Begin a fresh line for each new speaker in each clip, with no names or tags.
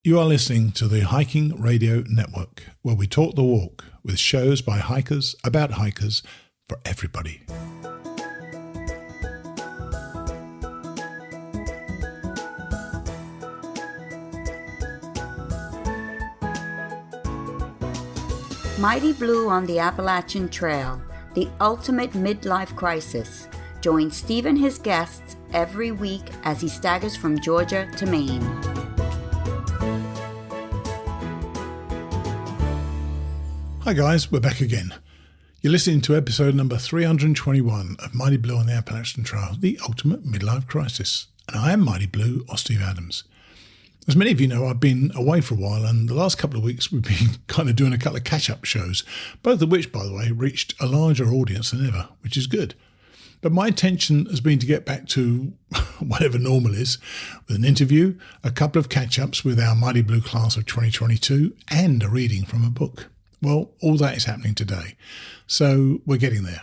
You are listening to the Hiking Radio Network, where we talk the walk with shows by hikers, about hikers, for everybody.
Mighty Blue on the Appalachian Trail, the ultimate midlife crisis. Join Steve and his guests every week as he staggers from Georgia to Maine.
Hi guys, we're back again. You're listening to episode number 321 of Mighty Blue on the Appalachian Trail, the ultimate midlife crisis. And I am Mighty Blue, or Steve Adams. As many of you know, I've been away for a while, and the last couple of weeks we've been kind of doing a couple of catch-up shows, both of which, by the way, reached a larger audience than ever, which is good. But my intention has been to get back to whatever normal is, with an interview, a couple of catch-ups with our Mighty Blue class of 2022, and a reading from a book. Well, all that is happening today, so we're getting there.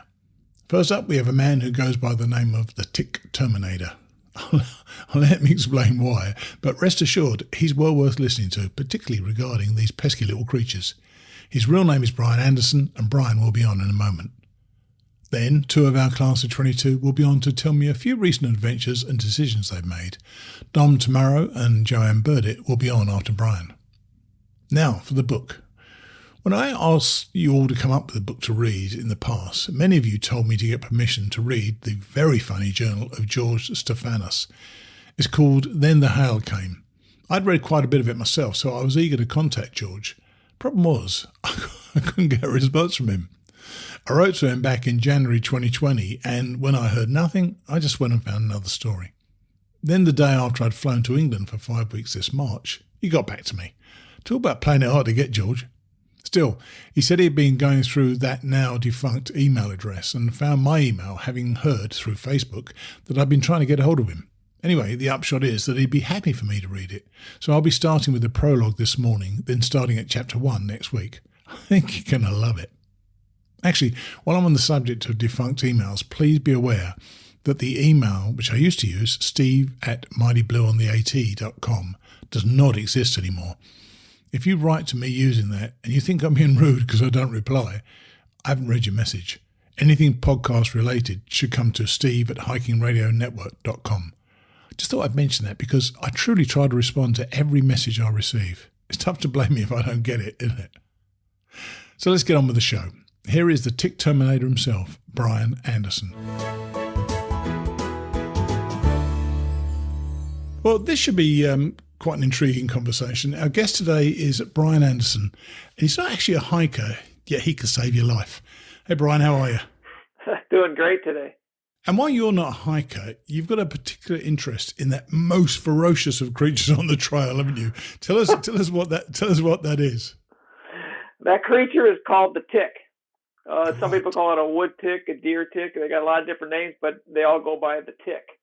First up, we have a man who goes by the name of the Tick Terminator. I'll let me explain why, but rest assured, he's well worth listening to, particularly regarding these pesky little creatures. His real name is Brian Anderson, and Brian will be on in a moment. Then, two of our class of 22 will be on to tell me a few recent adventures and decisions they've made. Tammaro and Joanne Birditt will be on after Brian. Now, for the book. When I asked you all to come up with a book to read in the past, many of you told me to get permission to read the very funny journal of George Stephanus. It's called Then the Hail Came. I'd read quite a bit of it myself, so I was eager to contact George. Problem was, I couldn't get a response from him. I wrote to him back in January 2020, and when I heard nothing, I just went and found another story. Then the day after I'd flown to England for 5 weeks this March, he got back to me. Talk about playing it hard to get, George. Still, he said he'd been going through that now defunct email address and found my email, having heard through Facebook that I'd been trying to get a hold of him. Anyway, the upshot is that he'd be happy for me to read it. So I'll be starting with the prologue this morning, then starting at chapter 1 next week. I think you're going to love it. Actually, while I'm on the subject of defunct emails, please be aware that the email, which I used to use, steve@mightyblueontheat.com, does not exist anymore. If you write to me using that and you think I'm being rude because I don't reply, I haven't read your message. Anything podcast related should come to steve@hikingradionetwork.com. Just thought I'd mention that because I truly try to respond to every message I receive. It's tough to blame me if I don't get it, isn't it? So let's get on with the show. Here is the Tick Terminator himself, Brian Anderson. Well, this should be quite an intriguing conversation. Our guest today is Brian Anderson. He's not actually a hiker, yet he could save your life. Hey, Brian, how are you?
Doing great today.
And while you're not a hiker, you've got a particular interest in that most ferocious of creatures on the trail, haven't you? Tell us what that is.
That creature is called the tick. Some people call it a wood tick, a deer tick. They got a lot of different names, but they all go by the tick.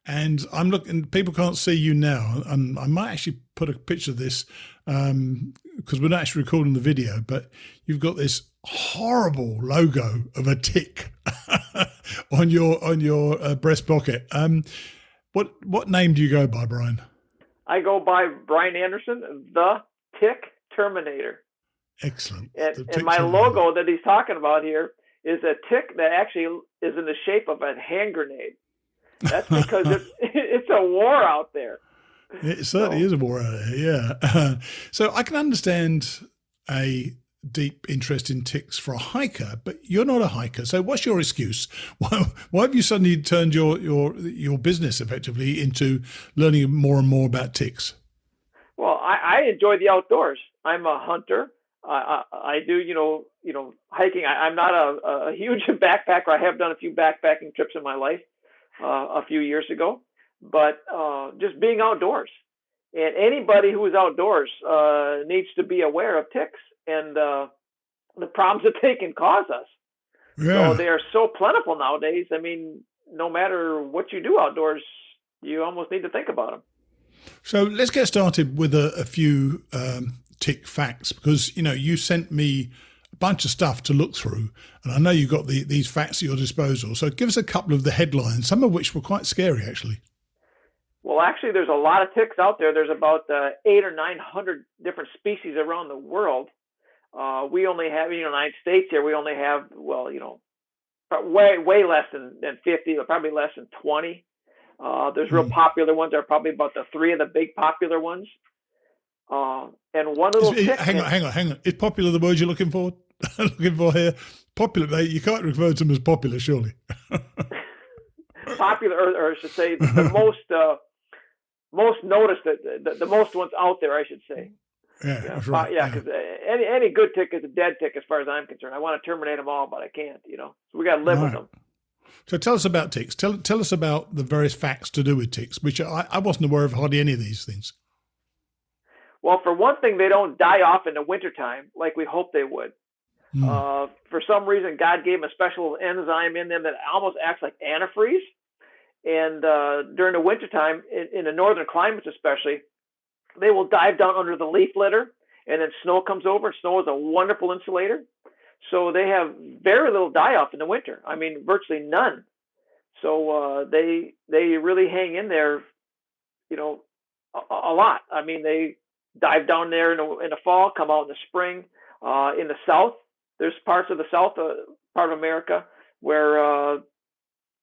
And I'm looking, people can't see you now, and I might actually put a picture of this because we're not actually recording the video, but you've got this horrible logo of a tick on your breast pocket. What name do you go by, Brian?
I go by Brian Anderson, the Tick Terminator.
Excellent.
And my logo that he's talking about here is a tick that actually is in the shape of a hand grenade. That's because it's a war out there.
It certainly is a war out there, yeah. So I can understand a deep interest in ticks for a hiker, but you're not a hiker. So what's your excuse? Why have you suddenly turned your business effectively into learning more and more about ticks?
Well, I enjoy the outdoors. I'm a hunter. I do, hiking. I'm not a huge backpacker. I have done a few backpacking trips in my life. A few years ago, but just being outdoors. And anybody who is outdoors needs to be aware of ticks and the problems that they can cause us. Yeah. So they are so plentiful nowadays. I mean, no matter what you do outdoors, you almost need to think about them.
So let's get started with a few tick facts, because, you sent me a bunch of stuff to look through, and I know you've got these facts at your disposal. So give us a couple of the headlines, some of which were quite scary, actually.
Well, actually, there's a lot of ticks out there. There's about 800 or 900 different species around the world. We only have, in the United States here, we only have, well, way less than 50, or probably less than 20. There's real popular ones. There are probably about the 3 of the big popular ones. And one little tick.
Hang on. Is popular the word you're looking for? Looking for here? Popular, you can't refer to them as popular, surely.
Popular, or I should say, the most noticed, the most ones out there, I should say.
Yeah, that's right.
Yeah, because any good tick is a dead tick as far as I'm concerned. I want to terminate them all, but I can't, So we got to live with them.
So tell us about ticks. Tell us about the various facts to do with ticks, which I wasn't aware of hardly any of these things.
Well, for one thing, they don't die off in the wintertime like we hope they would. For some reason, God gave them a special enzyme in them that almost acts like antifreeze. And during the wintertime, in the northern climates especially, they will dive down under the leaf litter, and then snow comes over. Snow is a wonderful insulator. So they have very little die-off in the winter. I mean, virtually none. So they really hang in there, a lot. I mean, they dive down there in the fall, come out in the spring. In the south, there's parts of the south part of America where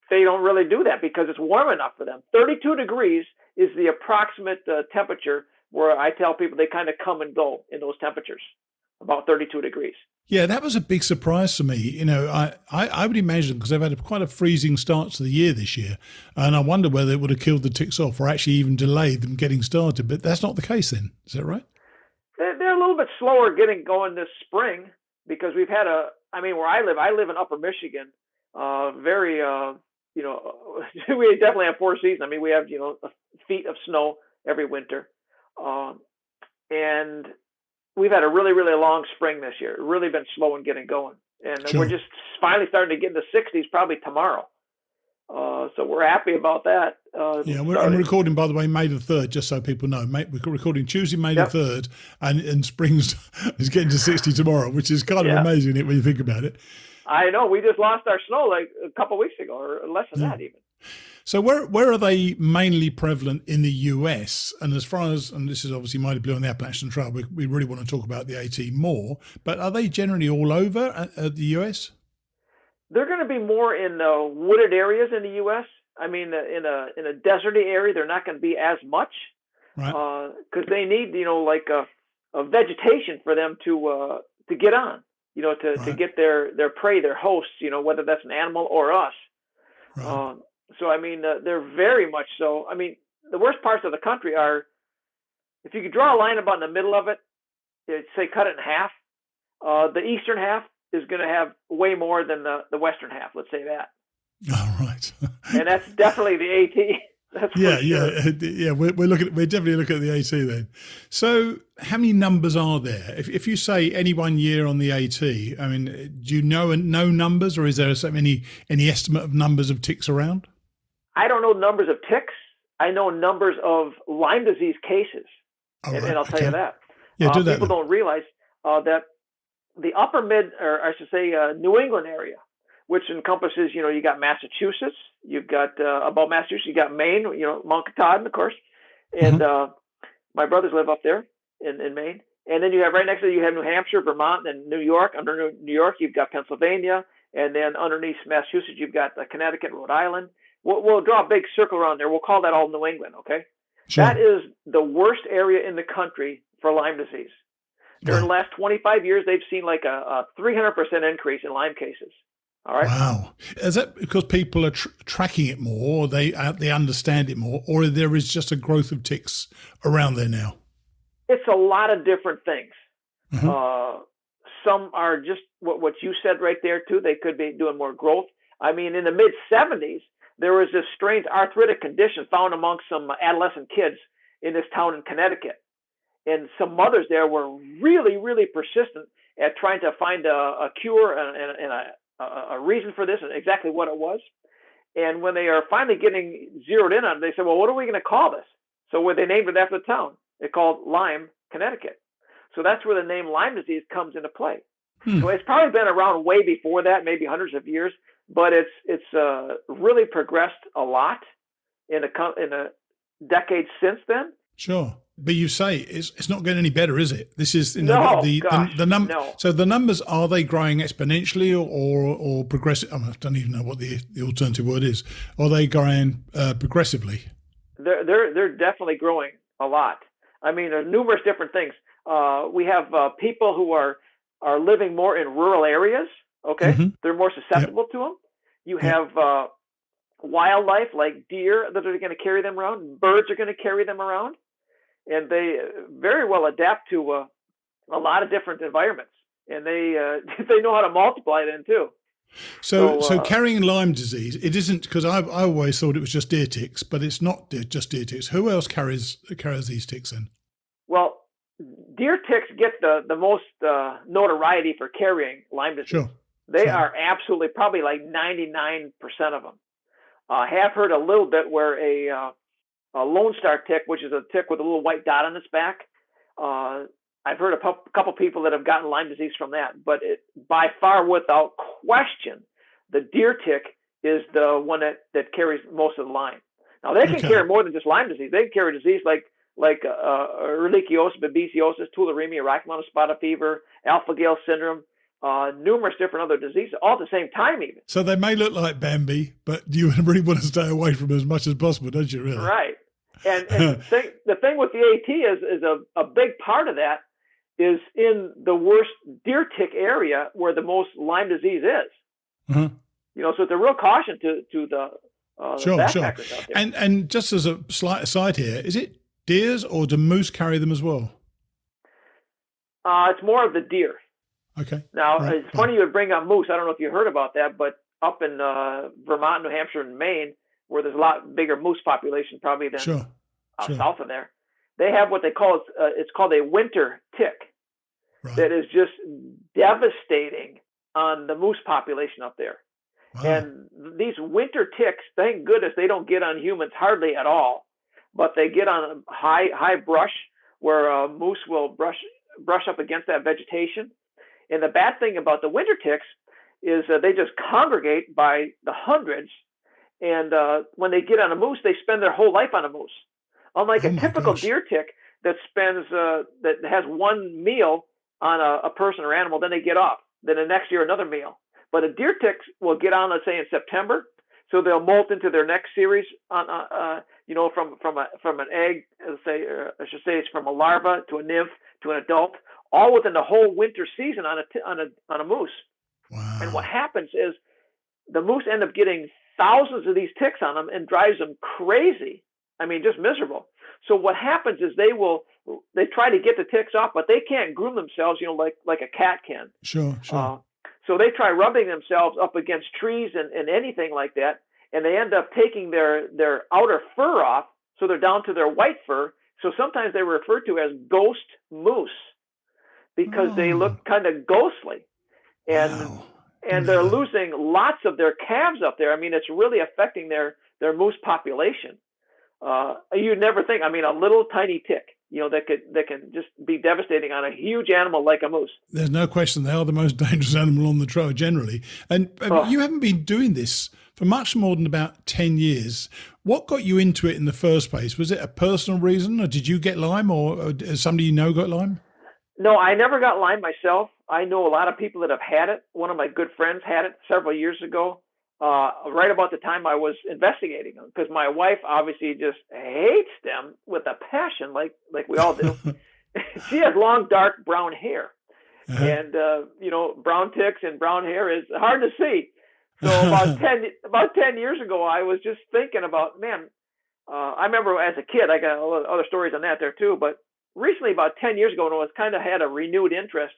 they don't really do that because it's warm enough for them. 32 degrees is the approximate temperature where I tell people they kind of come and go in those temperatures, about 32 degrees.
Yeah, that was a big surprise to me. I would imagine, because they've had quite a freezing start to the year this year, and I wonder whether it would have killed the ticks off or actually even delayed them getting started. But that's not the case then. Is that right?
They're a little bit slower getting going this spring because we've had where I live in Upper Michigan, we definitely have 4 seasons. I mean, we have, feet of snow every winter. And we've had a really, really long spring this year. Really been slow in getting going. And We're just finally starting to get in the 60s probably tomorrow. So we're happy about that.
I'm recording, by the way, May the 3rd, just so people know. We're recording Tuesday, May the 3rd, and spring is getting to 60 tomorrow, which is kind of amazing when you think about it.
I know. We just lost our snow like a couple of weeks ago, or less than that even.
So where are they mainly prevalent in the US? And as far as, and this is obviously Mighty Blue on the Appalachian Trail, we really want to talk about the AT more, but are they generally all over the US?
They're going to be more in wooded areas in the U.S. I mean, in a deserty area, they're not going to be as much,
right?
Because they need, a vegetation for them to get on, to get their prey, their hosts, whether that's an animal or us.
Right.
So I mean, they're very much so. I mean, the worst parts of the country are, if you could draw a line about in the middle of it, say cut it in half. The eastern half is going to have way more than the western half. Let's say that.
Oh, right.
And that's definitely the AT. That's
yeah. We're definitely looking at the AT then. So, how many numbers are there? If you say any one year on the AT, I mean, do you know numbers, or is there any estimate of numbers of ticks around?
I don't know numbers of ticks. I know numbers of Lyme disease cases, and I'll tell you that.
Yeah, do that.
People don't realize that the upper New England area, which encompasses, you got Massachusetts, you've got above Massachusetts, you got Maine, Mount Katahdin, of course, and my brothers live up there in Maine, and then you have right next to it, you have New Hampshire, Vermont, and New York. Under New York, you've got Pennsylvania, and then underneath Massachusetts, you've got Connecticut, Rhode Island. We'll draw a big circle around there. We'll call that all New England. Okay,
sure.
That is the worst area in the country for Lyme disease. During the last 25 years, they've seen like a 300% increase in Lyme cases. All right.
Wow. Is that because people are tracking it more, or they understand it more, or there is just a growth of ticks around there now?
It's a lot of different things.
Mm-hmm.
Some are just what you said right there, too. They could be doing more growth. I mean, in the mid-'70s, there was this strange arthritic condition found amongst some adolescent kids in this town in Connecticut. And some mothers there were really, really persistent at trying to find a cure and a reason for this and exactly what it was. And when they are finally getting zeroed in on it, they said, well, what are we going to call this? So they named it after the town. It's called Lyme, Connecticut. So that's where the name Lyme disease comes into play. So it's probably been around way before that, maybe hundreds of years, but it's really progressed a lot in the decades since then.
Sure. But you say it's not getting any better, is it? This is
No,
the number.
no.
So the numbers, are they growing exponentially or progressive? I don't even know what the alternative word is. Are they growing progressively?
They're definitely growing a lot. I mean, there's numerous different things. We have people who are living more in rural areas. Okay, they're more susceptible to them. You have wildlife like deer that are going to carry them around. Birds are going to carry them around, and they very well adapt to a lot of different environments. And they they know how to multiply then too.
So carrying Lyme disease, it isn't, because I always thought it was just deer ticks, but it's not just deer ticks. Who else carries these ticks then?
Well, deer ticks get the most notoriety for carrying Lyme disease.
Sure.
They are absolutely, probably like 99% of them. I have heard a little bit where a Lone Star tick, which is a tick with a little white dot on its back, I've heard a couple people that have gotten Lyme disease from that, but by far, without question, the deer tick is the one that carries most of the Lyme. Now, they can carry more than just Lyme disease. They can carry disease like ehrlichiosis, babesiosis, tularemia, racemother spotted fever, alpha-Gale syndrome, numerous different other diseases, all at the same time even.
So they may look like Bambi, but you really want to stay away from them as much as possible, don't you, really?
Right. And the thing with the AT is a big part of that is in the worst deer tick area where the most Lyme disease is. So it's a real caution to the backpackers out there.
And just as a slight aside here, is it deers or do moose carry them as well?
It's more of the deer.
Okay.
Now, it's funny you would bring up moose. I don't know if you heard about that, but up in Vermont, New Hampshire, and Maine, where there's a lot bigger moose population probably than south of there, they have what they call it's called a winter tick that is just devastating on the moose population up there. Wow. And these winter ticks, thank goodness they don't get on humans hardly at all, but they get on high brush where moose will brush up against that vegetation. And the bad thing about the winter ticks is they just congregate by the hundreds. And when they get on a moose, they spend their whole life on a moose. Unlike a typical deer tick that that has one meal on a person or animal, then they get off. Then the next year, another meal. But a deer tick will get on, let's say, in September. So they'll molt into their next series from an egg. Let's say, I should say, it's from a larva to a nymph to an adult, all within the whole winter season on a moose.
Wow. And
what happens is the moose end up getting thousands of these ticks on them and drives them crazy. I mean, just miserable. So what happens is they try to get the ticks off, but they can't groom themselves, like a cat can.
Sure.
So they try rubbing themselves up against trees and anything like that, and they end up taking their outer fur off, so they're down to their white fur. So sometimes they're referred to as ghost moose because they look kind of ghostly. And they're losing lots of their calves up there. I mean, it's really affecting their moose population. You'd never think. I mean, a little tiny tick, that can just be devastating on a huge animal like a moose.
There's no question they are the most dangerous animal on the trail generally. And you haven't been doing this for much more than about 10 years. What got you into it in the first place? Was it a personal reason, or did you get Lyme, or somebody you know got Lyme?
No, I never got Lyme myself. I know a lot of people that have had it. One of my good friends had it several years ago, right about the time I was investigating them, because my wife obviously just hates them with a passion, like we all do. She has long, dark brown hair. And, brown ticks and brown hair is hard to see. So about 10 years ago, I was just thinking about, I remember as a kid, I got other stories on that there too, but recently, about 10 years ago, when I was kind of had a renewed interest,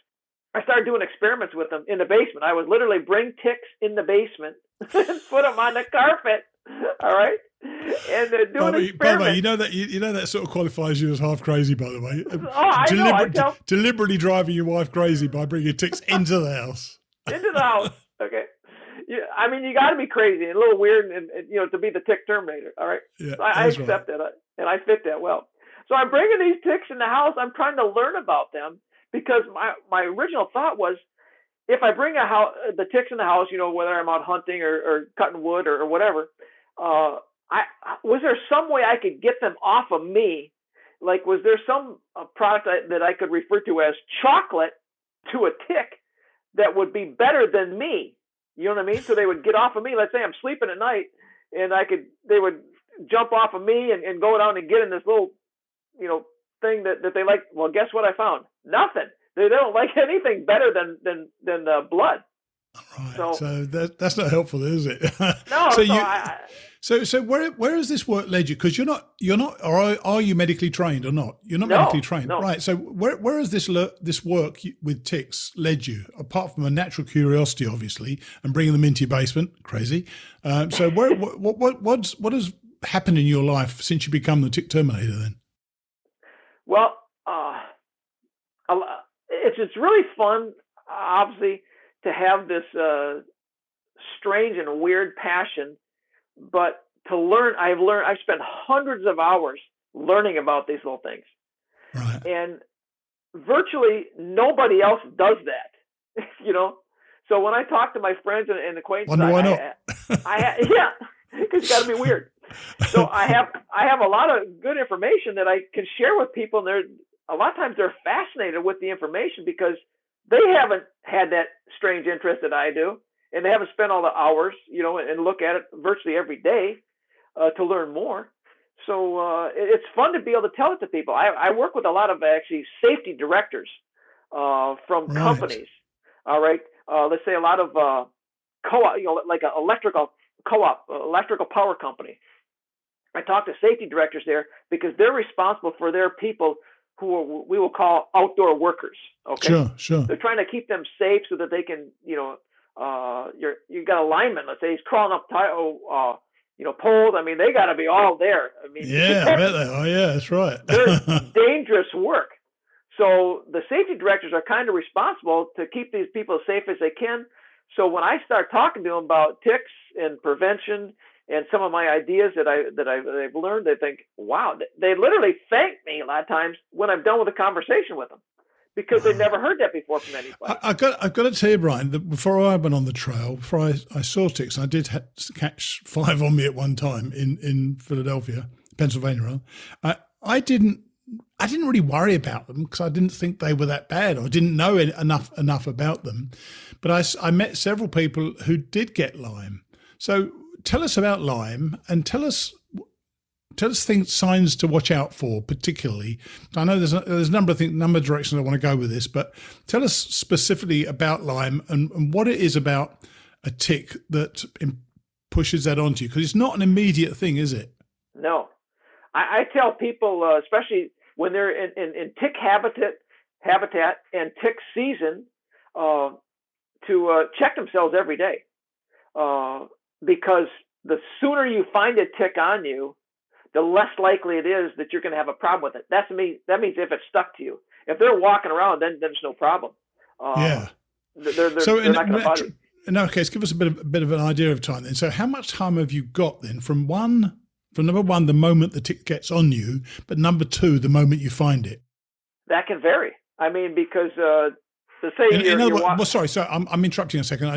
I started doing experiments with them in the basement. I would literally bring ticks in the basement and put them on the carpet. All right. And doing experiments. By the way,
you know that sort of qualifies you as half crazy, by the way.
I know.
Deliberately driving your wife crazy by bringing ticks into the house.
Into the house. Okay. I mean, you got to be crazy and a little weird and to be the Tick Terminator. All right.
Yeah,
so I accept that, and I fit that well. So I'm bringing these ticks in the house. I'm trying to learn about them because my original thought was, if I bring the ticks in the house, whether I'm out hunting or cutting wood or whatever, was there some way I could get them off of me? Like, was there some product that I could refer to as chocolate to a tick that would be better than me? You know what I mean? So they would get off of me. Let's say I'm sleeping at night, and they would jump off of me and go down and get in this little, thing that they like. Well, guess what I found? Nothing. They don't like anything better than blood.
Right. So that's not helpful, is it?
No.
So where has this work led you? Because you're not, or are you medically trained or not? You're not medically trained,
no.
Right? So where has this work with ticks led you? Apart from a natural curiosity, obviously, and bringing them into your basement, crazy. So what has happened in your life since you become the Tick Terminator? Then?
Well, it's really fun, obviously, to have this strange and weird passion, but to learn, I've spent hundreds of hours learning about these little things.
Right.
And virtually nobody else does that, So when I talk to my friends and acquaintances,
why not?
Yeah, it's got to be weird. So I have a lot of good information that I can share with people, and a lot of times they're fascinated with the information because they haven't had that strange interest that I do, and they haven't spent all the hours, and look at it virtually every day to learn more. So it's fun to be able to tell it to people. I work with a lot of actually safety directors from companies. All right, let's say a lot of co-op, like an electrical co-op, electrical power company. I talk to safety directors there because they're responsible for their people who we will call outdoor workers. Okay.
Sure.
They're trying to keep them safe so that they can, you got a lineman, let's say he's crawling up, poles. I mean, they got to be all there. I mean,
yeah, I bet they are. Yeah, that's right.
They're dangerous work. So the safety directors are kind of responsible to keep these people as safe as they can. So when I start talking to them about ticks and prevention and some of my ideas that I've learned, they think, wow, they literally thank me a lot of times when I'm done with a conversation with them because they've never heard that before from anybody.
I've got to tell you, Brian, that before I went on the trail, before I saw ticks, I did catch 5 on me at one time in Philadelphia, Pennsylvania. I didn't really worry about them because I didn't think they were that bad. Or I didn't know enough about them. But I met several people who did get Lyme. So tell us about Lyme and tell us signs to watch out for, particularly. I know there's a number of directions I want to go with this, but tell us specifically about Lyme and what it is about a tick that pushes that onto you, because it's not an immediate thing, is it?
No. I tell people, especially when they're in tick habitat and tick season, to check themselves every day, because the sooner you find a tick on you, the less likely it is that you're going to have a problem with it. That means if it's stuck to you. If they're walking around, then there's no problem.
Yeah.
They're not going to bother you.
In that case, give us a bit of an idea of time then. So how much time have you got then from number one, the moment the tick gets on you, but number 2, the moment you find it?
That can vary. I mean, because to say
sorry, I'm interrupting a second.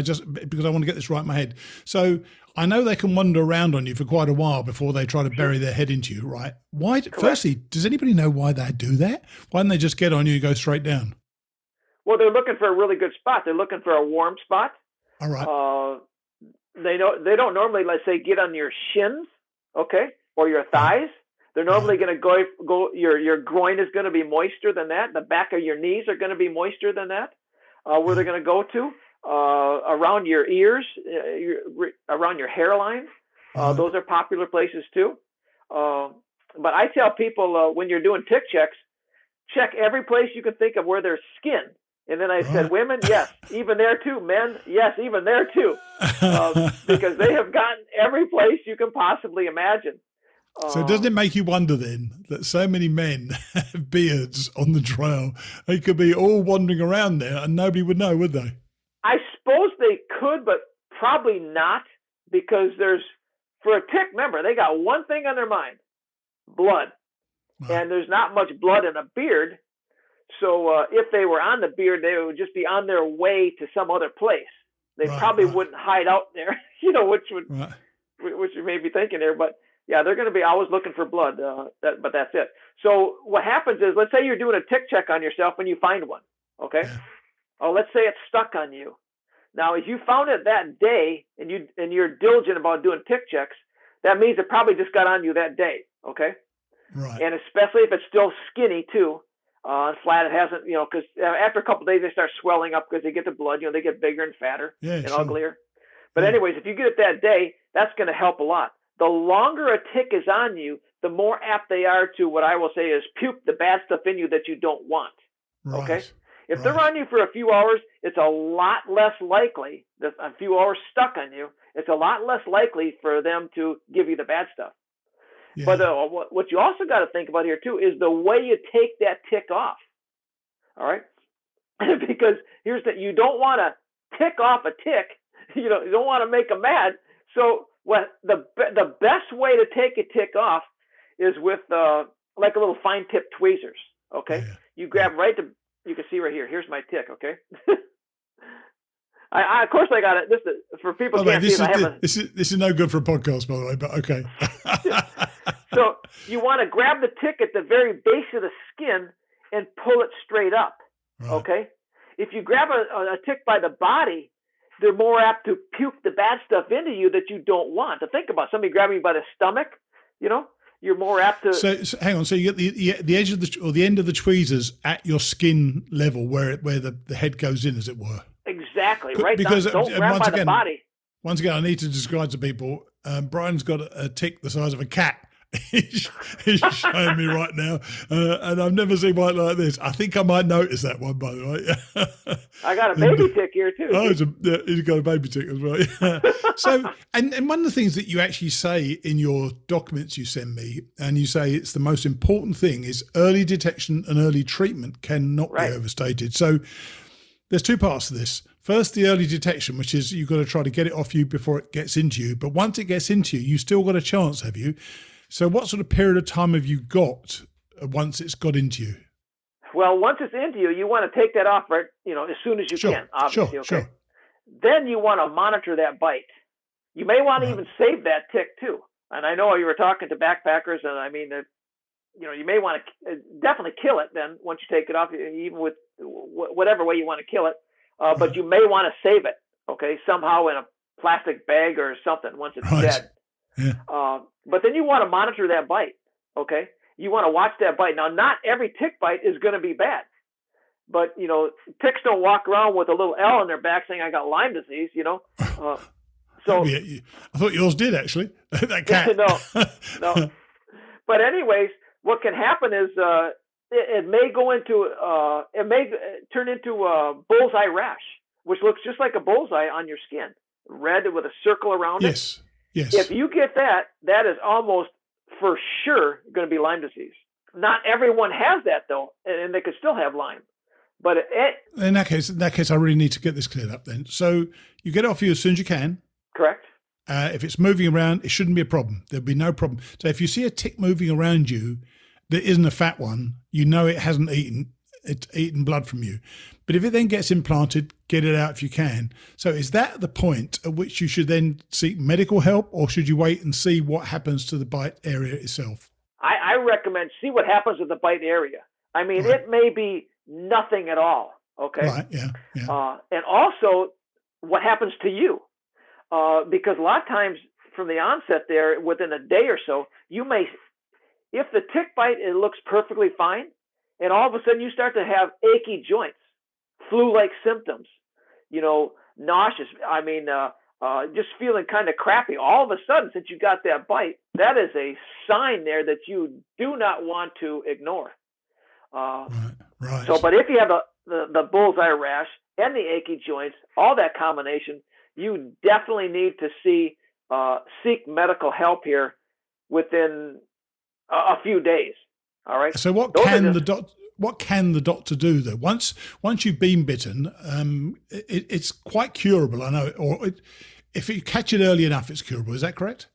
Because I want to get this right in my head. So I know they can wander around on you for quite a while before they try to bury their head into you, right? Why? Correct. Firstly, does anybody know why they do that? Why don't they just get on you and go straight down?
Well, they're looking for a really good spot. They're looking for a warm spot.
All right.
They don't normally, let's say, get on your shins, okay, or your thighs. They're normally going to go. Your groin is going to be moister than that. The back of your knees are going to be moister than that. Where they're going to go to around your ears, around your hairline. Those are popular places too. But I tell people when you're doing tick checks, check every place you can think of where there's skin. And then I said, women, yes, even there too. Men, yes, even there too. Because they have gotten every place you can possibly imagine.
So doesn't it make you wonder then that so many men have beards on the trail? They could be all wandering around there and nobody would know, would they?
I suppose they could, but probably not, because for a tick, remember, they got one thing on their mind, blood. Wow. And there's not much blood in a beard. So if they were on the beard, they would just be on their way to some other place. They probably wouldn't hide out there, which you may be thinking there. But Yeah, they're going to be always looking for blood, but that's it. So what happens is, let's say you're doing a tick check on yourself and you find one, okay?
Yeah.
Oh, let's say it's stuck on you. Now, if you found it that day and you're diligent about doing tick checks, that means it probably just got on you that day, okay?
Right.
And especially if it's still skinny too, flat, it hasn't, because after a couple of days they start swelling up because they get the blood, they get bigger and fatter and
sure.
uglier. But anyways, if you get it that day, that's going to help a lot. The longer a tick is on you, the more apt they are to, what I will say is, puke the bad stuff in you that you don't want.
Right.
Okay? If they're on you for a few hours, it's a lot less likely, that a few hours stuck on you, it's a lot less likely for them to give you the bad stuff.
Yeah.
But what you also got to think about here too is the way you take that tick off. All right? Because here's that, you don't want to tick off a tick. You don't want to make them mad. So the best way to take a tick off is with like a little fine tip tweezers. Okay, you grab you can see right here. Here's my tick. Okay, I of course I got it. This is for people who can't see it.
This is no good for a podcast, by the way. But okay.
So you want to grab the tick at the very base of the skin and pull it straight up. Right. Okay, if you grab a tick by the body, they're more apt to puke the bad stuff into you that you don't want. To think about somebody grabbing you by the stomach, you're more apt to.
So hang on. So you get the edge of the end of the tweezers at your skin level, where the head goes in, as it were.
Exactly right.
Because
don't grab by the body.
Once again, I need to describe to people. Brian's got a tick the size of a cat. He's showing me right now, and I've never seen one like this. I think I might notice that one, by the way.
I got a baby tick here too.
Oh, he's got a baby tick as well. Yeah. So, and one of the things that you actually say in your documents you send me, and you say it's the most important thing, is early detection and early treatment cannot be overstated. So there's two parts to this. First, the early detection, which is you've got to try to get it off you before it gets into you. But once it gets into you, you've still got a chance, have you? So what sort of period of time have you got once it's got into you?
Well, once it's into you, you want to take that off as soon as you can, obviously.
Sure.
Then you want to monitor that bite. You may want to even save that tick too. And I know you were talking to backpackers, and I mean, you may want to definitely kill it then once you take it off, even with whatever way you want to kill it. But you may want to save it, somehow in a plastic bag or something once it's dead.
Yeah.
But then you want to monitor that bite, okay? You want to watch that bite. Now, not every tick bite is going to be bad. But, ticks don't walk around with a little L on their back saying, I got Lyme disease, So
I thought yours did, actually, that cat.
No. But anyways, what can happen is it may turn into a bullseye rash, which looks just like a bullseye on your skin, red with a circle around it.
Yes.
If you get that is almost for sure going to be Lyme disease. Not everyone has that though, and they could still have Lyme. But
in that case, I really need to get this cleared up then. So you get it off you as soon as you can.
Correct.
If it's moving around, it shouldn't be a problem. There'll be no problem. So if you see a tick moving around you that isn't a fat one, it hasn't eaten blood from you. But if it then gets implanted, get it out if you can. So is that the point at which you should then seek medical help, or should you wait and see what happens to the bite area itself?
I recommend see what happens with the bite area. I mean, It may be nothing at all, okay?
Right, yeah.
And also what happens to you. Because a lot of times from the onset there, within a day or so, if the tick bite, it looks perfectly fine, and all of a sudden you start to have achy joints, flu-like symptoms, nauseous, just feeling kind of crappy. All of a sudden, since you got that bite, that is a sign there that you do not want to ignore.
Right.
So, but if you have the bullseye rash and the achy joints, all that combination, you definitely need to seek medical help here within a few days. All right.
So what can the doctor do though? Once you've been bitten, it's quite curable. I know. Or if you catch it early enough, it's curable. Is that correct?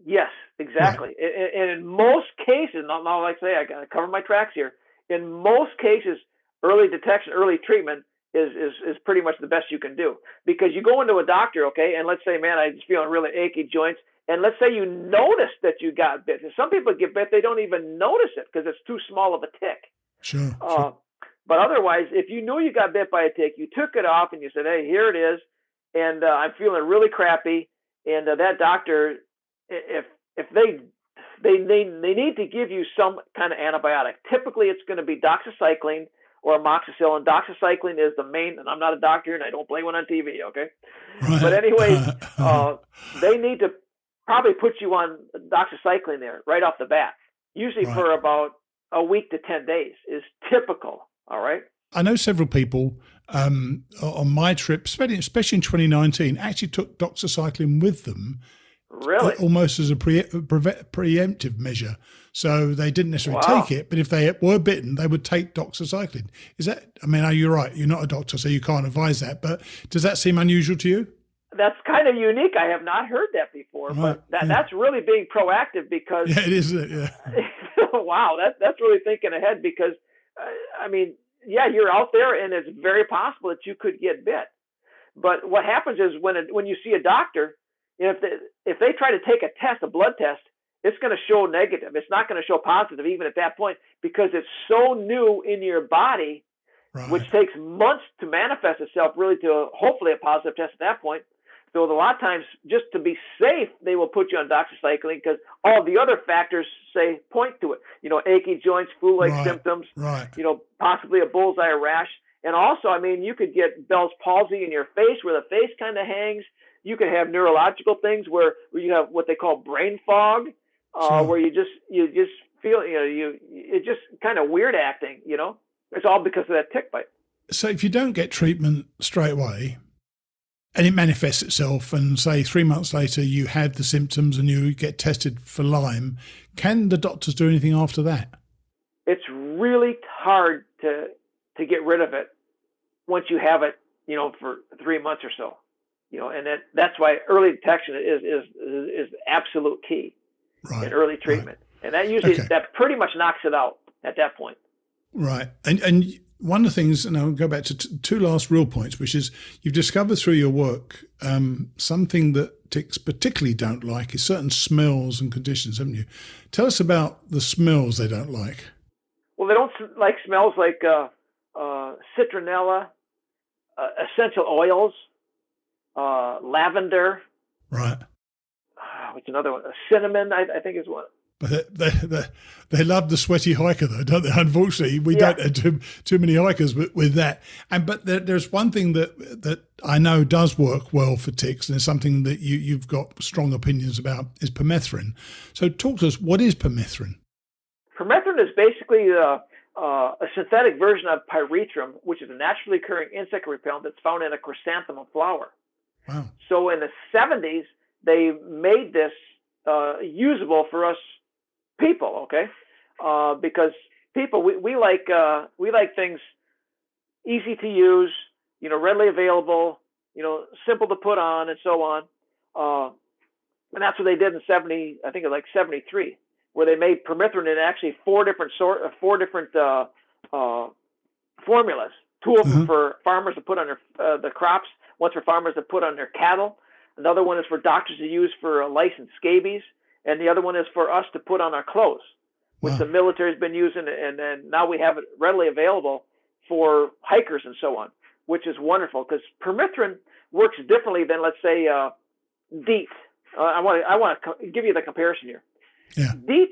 Yes, exactly. Right. And in most cases, not like I say, I got to cover my tracks here. In most cases, early detection, early treatment is pretty much the best you can do, because you go into a doctor, okay, and let's say, man, I'm just feeling really achy joints, And let's say you notice that you got bit. Some people get bit, they don't even notice it because it's too small of a tick.
Sure.
But otherwise, if you knew you got bit by a tick, you took it off and you said, hey, here it is, and I'm feeling really crappy. And that doctor, if they need to give you some kind of antibiotic. Typically, it's going to be doxycycline or amoxicillin. Doxycycline is the main, and I'm not a doctor and I don't play one on TV, okay?
Right.
But anyways, they need to probably put you on doxycycline there right off the bat. Usually for about a week to 10 days is typical, all right?
I know several people on my trip, especially in 2019, actually took doxycycline with them.
Really?
Almost as a preemptive measure. So they didn't necessarily take it, but if they were bitten, they would take doxycycline. Is that, I mean, you're right, you're not a doctor, so you can't advise that, but does that seem unusual to you?
That's kind of unique. I have not heard that before, but that's really being proactive because...
Yeah, it is, yeah.
Wow, that's really thinking ahead because, I mean, yeah, you're out there and it's very possible that you could get bit. But what happens is when you see a doctor, if they try to take a blood test, it's going to show negative. It's not going to show positive even at that point because it's so new in your body, which takes months to manifest itself really to hopefully a positive test at that point. So a lot of times, just to be safe, they will put you on doxycycline because all the other factors point to it. You know, achy joints, flu-like symptoms, you know, possibly a bullseye rash. And also, I mean, you could get Bell's palsy in your face where the face kind of hangs. You could have neurological things where you have what they call brain fog, where you just feel, you know, it's just kind of weird acting, you know. It's all because of that tick bite.
So if you don't get treatment straight away and it manifests itself and say 3 months later you have the symptoms and you get tested for Lyme, can the doctors do anything after that? It's
really hard to get rid of it once you have it, you know, for 3 months or so. You know, and that's why early detection is absolute key in early treatment. And that usually that pretty much knocks it out at that point.
Right. And one of the things, and I'll go back to two last real points, which is you've discovered through your work something that ticks particularly don't like is certain smells and conditions, haven't you? Tell us about the smells they don't like.
Well, they don't like smells like citronella, essential oils, lavender.
Right.
What's another one? Cinnamon, I think is one.
But they love the sweaty hiker, though, don't they? Unfortunately, we don't have too many hikers with that. But there's one thing that I know does work well for ticks, and it's something that you've got strong opinions about, is permethrin. So talk to us, what is permethrin?
Permethrin is basically a synthetic version of pyrethrum, which is a naturally occurring insect repellent that's found in a chrysanthemum flower. Wow. So in the 70s, they made this usable for us people, okay? Because people, we like things easy to use, you know, readily available, you know, simple to put on, and so on. And that's what they did in 73, where they made permethrin in actually four different formulas. Two of them for farmers to put on their crops. One's for farmers to put on their cattle. Another one is for doctors to use for licensed scabies. And the other one is for us to put on our clothes, which the military's been using. And now we have it readily available for hikers and so on, which is wonderful because permethrin works differently than, let's say, DEET. I want to give you the comparison here. Yeah. DEET,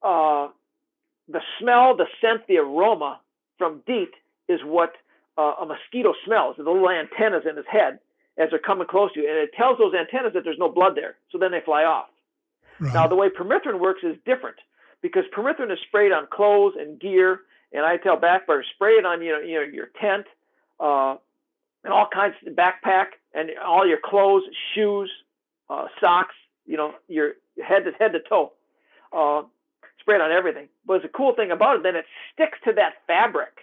the smell, the scent, the aroma from DEET is what a mosquito smells. The little antennas in his head as they're coming close to you, and it tells those antennas that there's no blood there, so then they fly off. Right. Now, the way permethrin works is different because permethrin is sprayed on clothes and gear, and I tell backfires, spray it on your tent and all kinds of backpack and all your clothes, shoes, socks, you know, your head to toe. Spray it on everything. But the cool thing about it, then it sticks to that fabric,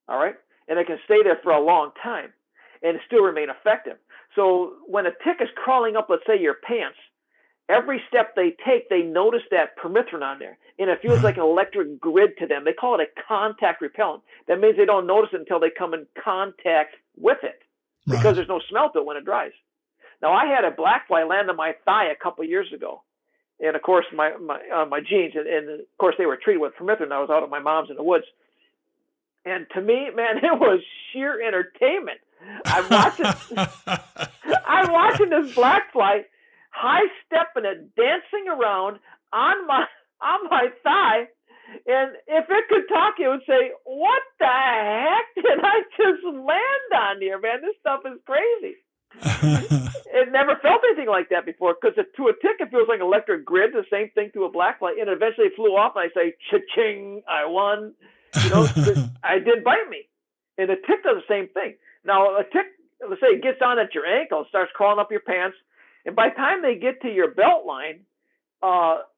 all right? And it can stay there for a long time and still remain effective. So when a tick is crawling up, let's say, your pants, every step they take, they notice that permethrin on there. And it feels like an electric grid to them. They call it a contact repellent. That means they don't notice it until they come in contact with it because there's no smell to it when it dries. Now, I had a black fly land on my thigh a couple years ago. And, of course, my jeans, and, of course, they were treated with permethrin. I was out at my mom's in the woods. And to me, man, it was sheer entertainment. I'm watching this black fly high-stepping it, dancing around on my thigh. And if it could talk, it would say, "What the heck did I just land on here, man? This stuff is crazy." It never felt anything like that before, because to a tick, it feels like an electric grid. The same thing to a black fly, and eventually it flew off, and I say, "Cha-ching! I won." You know, it didn't bite me. And a tick does the same thing. Now, a tick, let's say, it gets on at your ankle, starts crawling up your pants, and by the time they get to your belt line,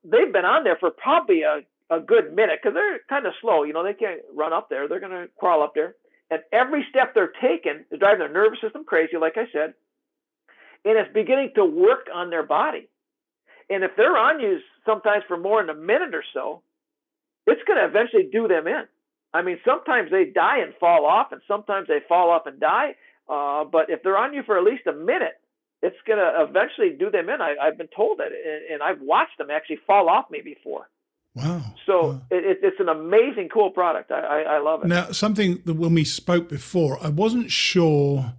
they've been on there for probably a good minute, because they're kind of slow. You know, they can't run up there. They're going to crawl up there. And every step they're taking is driving their nervous system crazy, like I said, and it's beginning to work on their body. And if they're on you sometimes for more than a minute or so, it's going to eventually do them in. I mean, sometimes they die and fall off, and sometimes they fall off and die. But if they're on you for at least a minute, it's going to eventually do them in. I've been told that, and I've watched them actually fall off me before.
Wow.
So
wow.
It's an amazing, cool product. I love it.
Now, something that when we spoke before, I wasn't sure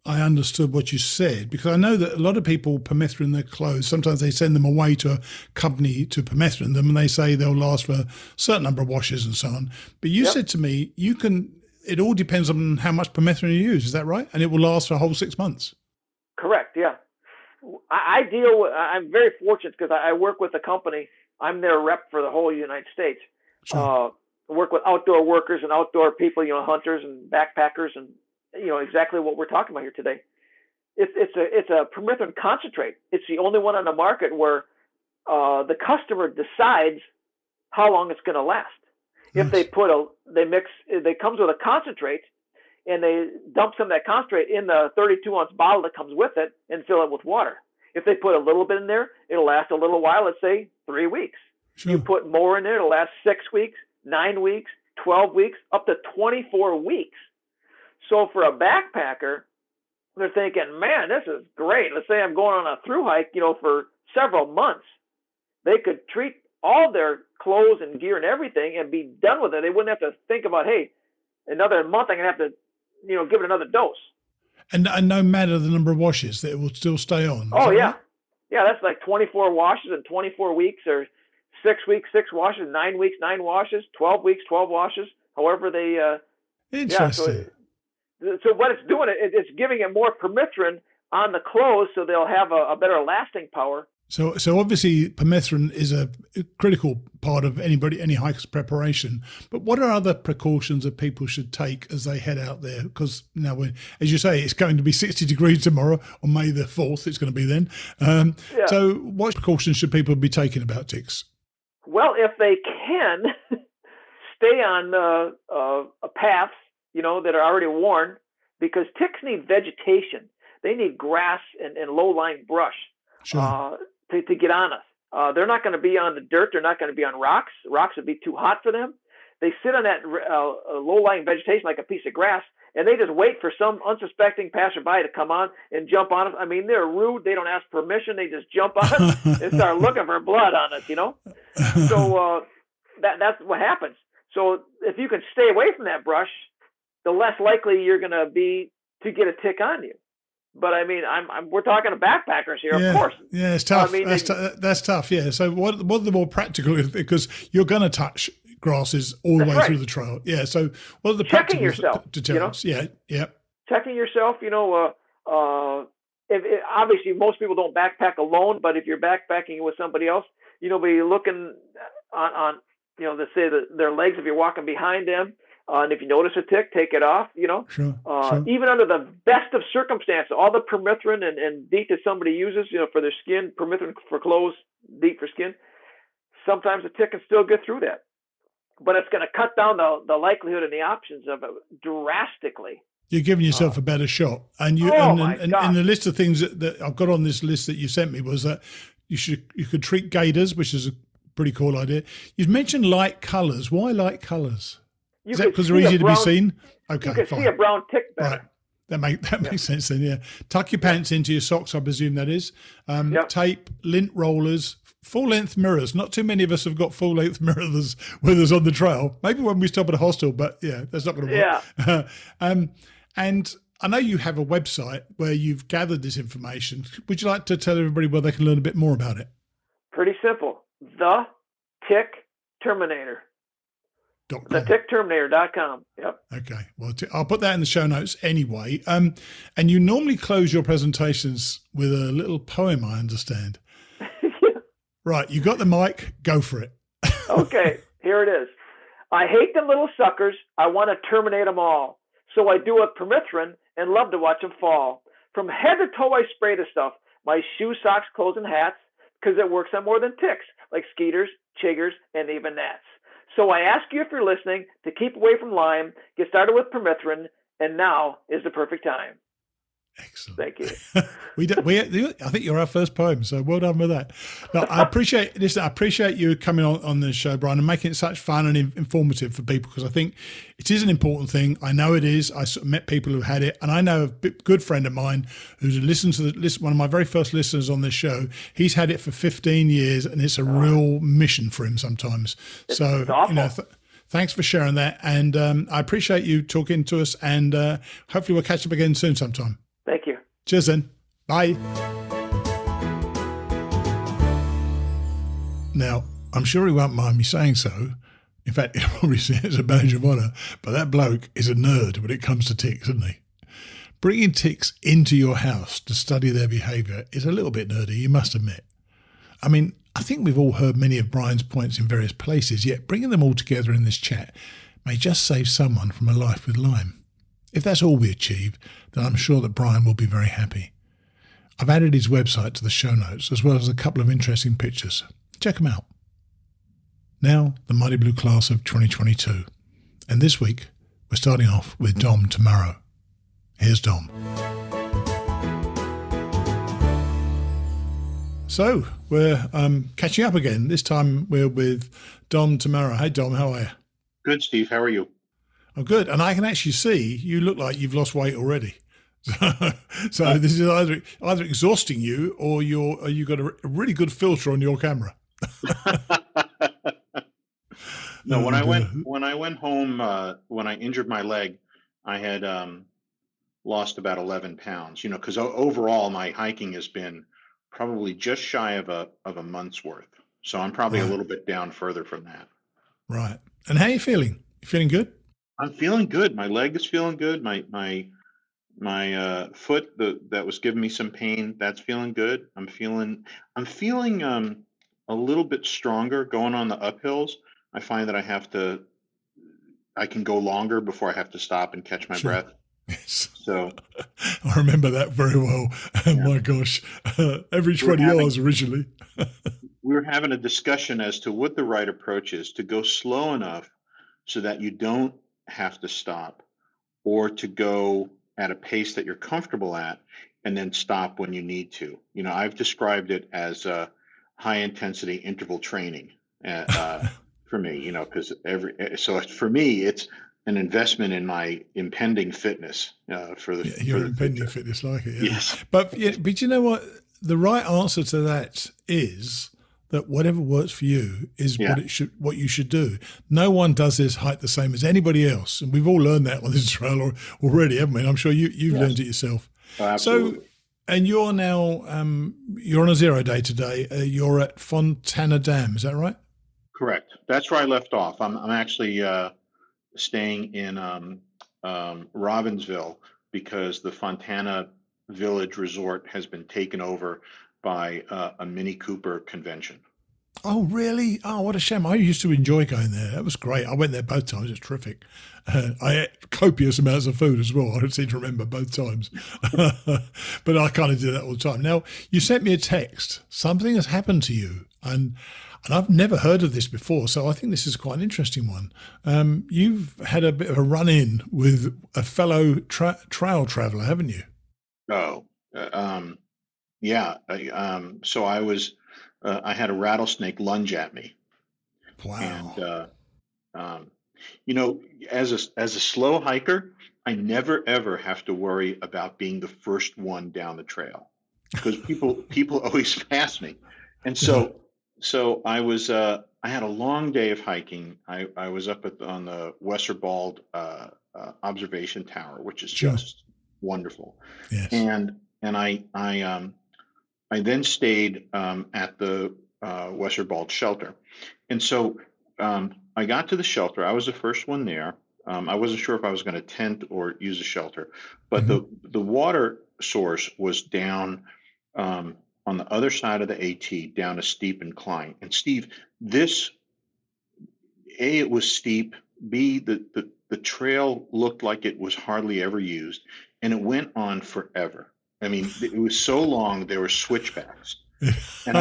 I understood what you said, because I know that a lot of people permethrin their clothes. Sometimes they send them away to a company to permethrin them, and they say they'll last for a certain number of washes and so on. But you said to me, it all depends on how much permethrin you use. Is that right? And it will last for a whole 6 months.
Correct. Yeah. I'm very fortunate because I work with a company. I'm their rep for the whole United States.
Sure.
I work with outdoor workers and outdoor people, hunters and backpackers, and exactly what we're talking about here today. It's a permethrin concentrate. It's the only one on the market where the customer decides how long it's going to last. Nice. If they comes with a concentrate, and they dump some of that concentrate in the 32-ounce bottle that comes with it and fill it with water. If they put a little bit in there, it'll last a little while, let's say 3 weeks. Sure. You put more in there, it'll last 6 weeks, 9 weeks, 12 weeks, up to 24 weeks. So for a backpacker, they're thinking, man, this is great. Let's say I'm going on a through hike, for several months. They could treat all their clothes and gear and everything and be done with it. They wouldn't have to think about, hey, another month I'm going to have to, give it another dose.
And no matter the number of washes, that it will still stay on.
Oh, yeah. Right? Yeah, that's like 24 washes in 24 weeks, or 6 weeks, 6 washes, 9 weeks, 9 washes, 12 weeks, 12 washes, however they...
Interesting.
So what it's doing, it's giving it more permethrin on the clothes so they'll have a better lasting power.
So obviously permethrin is a critical part of any hiker's preparation. But what are other precautions that people should take as they head out there? Because now, as you say, it's going to be 60 degrees tomorrow on May the 4th. It's going to be then. So what precautions should people be taking about ticks?
Well, if they can, stay on paths, that are already worn, because ticks need vegetation. They need grass and low-lying brush. Sure. To get on us. They're not going to be on the dirt. They're not going to be on rocks. Rocks would be too hot for them. They sit on that low-lying vegetation like a piece of grass, and they just wait for some unsuspecting passerby to come on and jump on us. I mean, they're rude. They don't ask permission. They just jump on us and start looking for blood on us, So that's what happens. So if you can stay away from that brush, the less likely you're going to be to get a tick on you. But I mean, we're talking to backpackers here, of course.
Yeah, it's tough. I mean, that's tough. Yeah. So what are the more practical? Because you're going to touch grasses all the way through the trail. Yeah. So what are the
checking
practical
yourself,
deterrents? Yeah.
Checking yourself. If obviously most people don't backpack alone, but if you're backpacking with somebody else, be looking on let's say their legs if you're walking behind them. And if you notice a tick, take it off,
Sure.
Even under the best of circumstances, all the permethrin and DEET that somebody uses, for their skin, permethrin for clothes, DEET for skin, sometimes a tick can still get through that. But it's going to cut down the likelihood and the options of it drastically.
You're giving yourself a better shot. And and the list of things that I've got on this list that you sent me was that you could treat gators, which is a pretty cool idea. You've mentioned light colours. Why light colours? Is that because they're easy to be seen? Okay,
you can see a brown tick better.
That makes sense then, yeah. Tuck your pants into your socks, I presume that is. Tape, lint rollers, full-length mirrors. Not too many of us have got full-length mirrors with us on the trail. Maybe when we stop at a hostel, but yeah, that's not going to work. Yeah. And I know you have a website where you've gathered this information. Would you like to tell everybody where they can learn a bit more about it?
Pretty simple. The Tick Terminator. TheTickTerminator.com. Yep.
Okay. Well, I'll put that in the show notes anyway. And you normally close your presentations with a little poem, I understand.
Yeah.
Right. You got the mic. Go for it.
Okay. Here it is. I hate them little suckers. I want to terminate them all. So I do a Permethrin and love to watch them fall. From head to toe, I spray the stuff. My shoes, socks, clothes, and hats, because it works on more than ticks, like skeeters, chiggers, and even gnats. So I ask you, if you're listening, to keep away from Lyme, get started with Permethrin, and now is the perfect time.
Excellent.
Thank you.
I think you're our first poem, so well done with that. No, I appreciate you coming on the show, Brian, and making it such fun and informative for people, because I think it is an important thing. I know it is. I sort of met people who had it, and I know a good friend of mine who's listened to one of my very first listeners on this show. He's had it for 15 years, and it's a real mission for him sometimes.
It's
so
awful.
Thanks for sharing that, and I appreciate you talking to us, and hopefully we'll catch up again soon sometime.
Thank you.
Cheers then. Bye. Now, I'm sure he won't mind me saying so. In fact, he'll probably see it as a badge of honour, but that bloke is a nerd when it comes to ticks, isn't he? Bringing ticks into your house to study their behaviour is a little bit nerdy, you must admit. I mean, I think we've all heard many of Brian's points in various places, yet bringing them all together in this chat may just save someone from a life with Lyme. If that's all we achieve, then I'm sure that Brian will be very happy. I've added his website to the show notes, as well as a couple of interesting pictures. Check them out. Now, the Mighty Blue class of 2022. And this week, we're starting off with Dom Tammaro. Here's Dom. So, we're catching up again. This time, we're with Dom Tammaro. Hey, Dom, how are you?
Good, Steve. How are you?
I'm good. And I can actually see you look like you've lost weight already. So this is either exhausting you, or you've got a really good filter on your camera.
No, when I went home, when I injured my leg, I had lost about 11 pounds. Because overall my hiking has been probably just shy of a month's worth. So I'm probably a little bit down further from that.
Right. And how are you feeling? You feeling good?
I'm feeling good. My leg is feeling good. My foot that was giving me some pain, that's feeling good. I'm feeling a little bit stronger going on the uphills. I find that I can go longer before I have to stop and catch my breath.
Yes.
So
I remember that very well. Oh my gosh. Every 20 hours originally.
We were having a discussion as to what the right approach is, to go slow enough so that you don't have to stop, or to go at a pace that you're comfortable at and then stop when you need to. I've described it as high intensity interval training for me, because for me, it's an investment in my impending fitness for the
your
for
impending
the
fitness, like it.
Yeah. Yes.
But you know what? The right answer to that is that whatever works for you is what you should do. No one does this hike the same as anybody else, and we've all learned that on this trail already, haven't we? I'm sure you've learned it yourself.
Oh, absolutely.
So, and you're now you're on a 0 day today. You're at Fontana Dam, is that right?
Correct. That's where I left off. I'm actually staying in Robbinsville, because the Fontana Village Resort has been taken over by a Mini Cooper convention.
Oh, really? Oh, what a shame. I used to enjoy going there. That was great. I went there both times. It was terrific. I ate copious amounts of food as well. I don't seem to remember both times. But I kind of do that all the time. Now, you sent me a text. Something has happened to you. And I've never heard of this before, so I think this is quite an interesting one. You've had a bit of a run-in with a fellow trail traveller, haven't you?
Oh, yeah. So I had a rattlesnake lunge at me.
Wow.
And, as a slow hiker, I never ever have to worry about being the first one down the trail because people always pass me. And so I had a long day of hiking. I was up on the Westerwald observation tower, which is
Sure.
just wonderful.
Yes.
And I then stayed at the Westerwald shelter. And so I got to the shelter. I was the first one there. I wasn't sure if I was going to tent or use a shelter, but the water source was down on the other side of the AT, down a steep incline. And Steve, it was steep. B, the trail looked like it was hardly ever used, and it went on forever. I mean, it was so long. There were switchbacks, and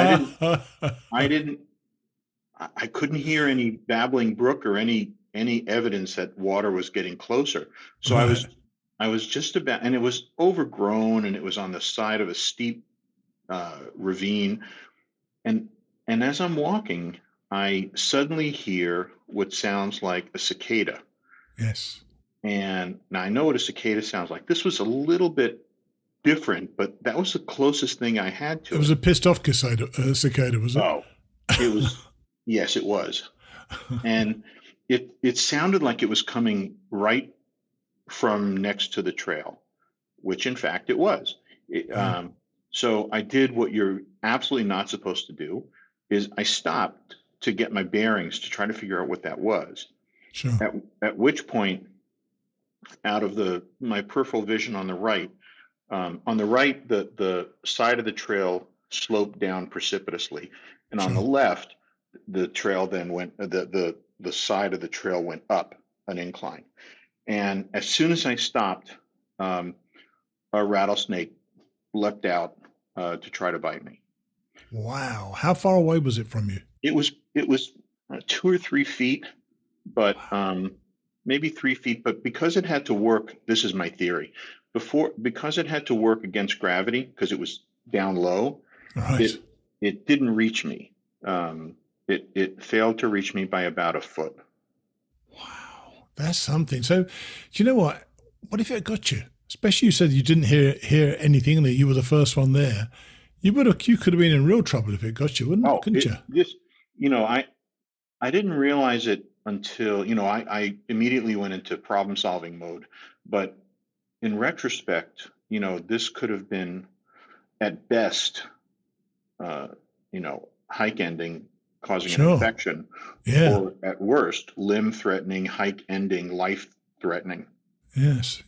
I couldn't hear any babbling brook or any evidence that water was getting closer. So
Right.
I was just about, and it was overgrown, and it was on the side of a steep ravine. And as I'm walking, I suddenly hear what sounds like a cicada.
Yes.
And now I know what a cicada sounds like. This was a little bit different, but that was the closest thing I had to
It was a pissed off cicada, was it?
Oh, it was. Yes, it was. And it sounded like it was coming right from next to the trail, which in fact it was. So I did what you're absolutely not supposed to do, is I stopped to get my bearings to try to figure out what that was.
Sure.
At which point, out of my peripheral vision on the right, the side of the trail sloped down precipitously, and on the left, the trail then went the side of the trail went up an incline. And as soon as I stopped, a rattlesnake leapt out to try to bite me.
Wow. How far away was it from you?
It was 2 or 3 feet, but maybe 3 feet. But because it had to work, this is my theory. Because it had to work against gravity, because it was down low,
Right.
it didn't reach me. It failed to reach me by about a foot.
Wow. That's something. So, do you know what? What if it got you? Especially you said you didn't hear anything and that you were the first one there. You could have been in real trouble if it got you, couldn't you?
I didn't realize it until, I immediately went into problem solving mode. But in retrospect, this could have been at best, hike ending, causing an infection, or at worst, limb threatening, hike ending, life threatening.
Yes.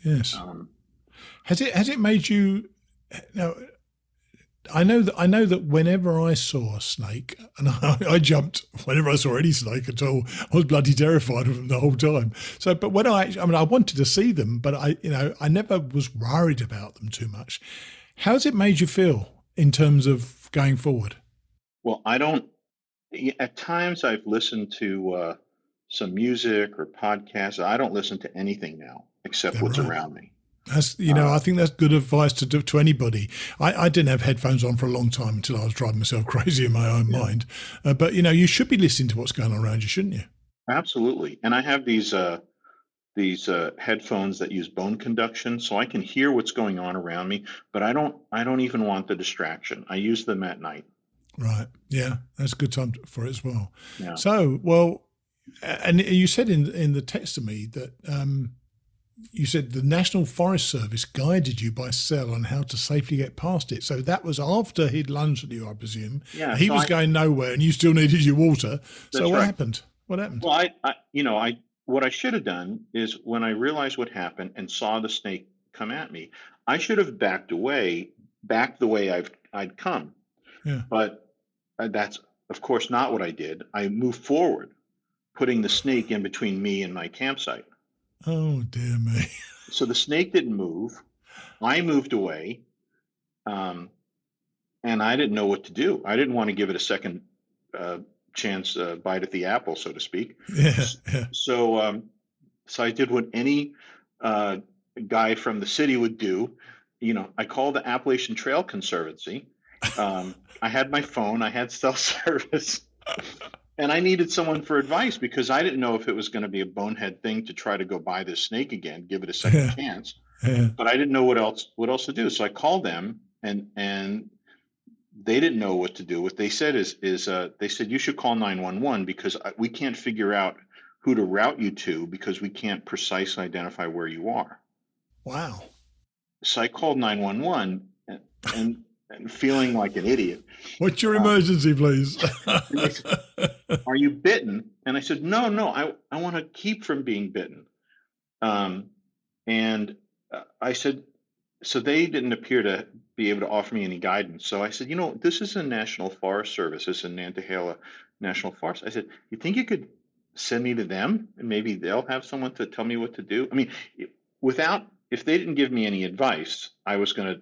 Has it made you? Now, I know that whenever I saw a snake, and I jumped whenever I saw any snake at all, I was bloody terrified of them the whole time. So, but when I wanted to see them, but I never was worried about them too much. How's it made you feel in terms of going forward?
Well, at times I've listened to some music or podcasts. I don't listen to anything now except what's around me.
That's I think that's good advice to anybody. I didn't have headphones on for a long time until I was driving myself crazy in my own mind. But you should be listening to what's going on around you, shouldn't you?
Absolutely. And I have these headphones that use bone conduction, so I can hear what's going on around me. But I don't even want the distraction. I use them at night.
Right. Yeah, that's a good time for it as well.
Yeah.
So, well, and you said in the text to me that you said the National Forest Service guided you by cell on how to safely get past it. So that was after he'd lunged at you, I presume.
Yeah.
He was going nowhere, and you still needed your water. So what happened? What happened?
Well, what I should have done is when I realized what happened and saw the snake come at me, I should have backed the way I'd come.
Yeah.
But that's, of course, not what I did. I moved forward, putting the snake in between me and my campsite.
Oh, dear me.
So the snake didn't move. I moved away, and I didn't know what to do. I didn't want to give it a second chance bite at the apple, so to speak.
Yeah.
So I did what any guy from the city would do. I called the Appalachian Trail Conservancy. I had my phone. I had cell service. And I needed someone for advice because I didn't know if it was going to be a bonehead thing to try to go buy this snake again, give it a second chance. But I didn't know what else to do. So I called them, and they didn't know what to do. What they said is they said, you should call 911 because we can't figure out who to route you to because we can't precisely identify where you are.
Wow.
So I called 911 and feeling like an idiot.
What's your emergency, please?
They said, are you bitten? And I said, no, I want to keep from being bitten. And I said, so they didn't appear to be able to offer me any guidance. So I said, this is a National Forest Service. This is a Nantahala National Forest. I said, you think you could send me to them and maybe they'll have someone to tell me what to do? I mean, if they didn't give me any advice, I was going to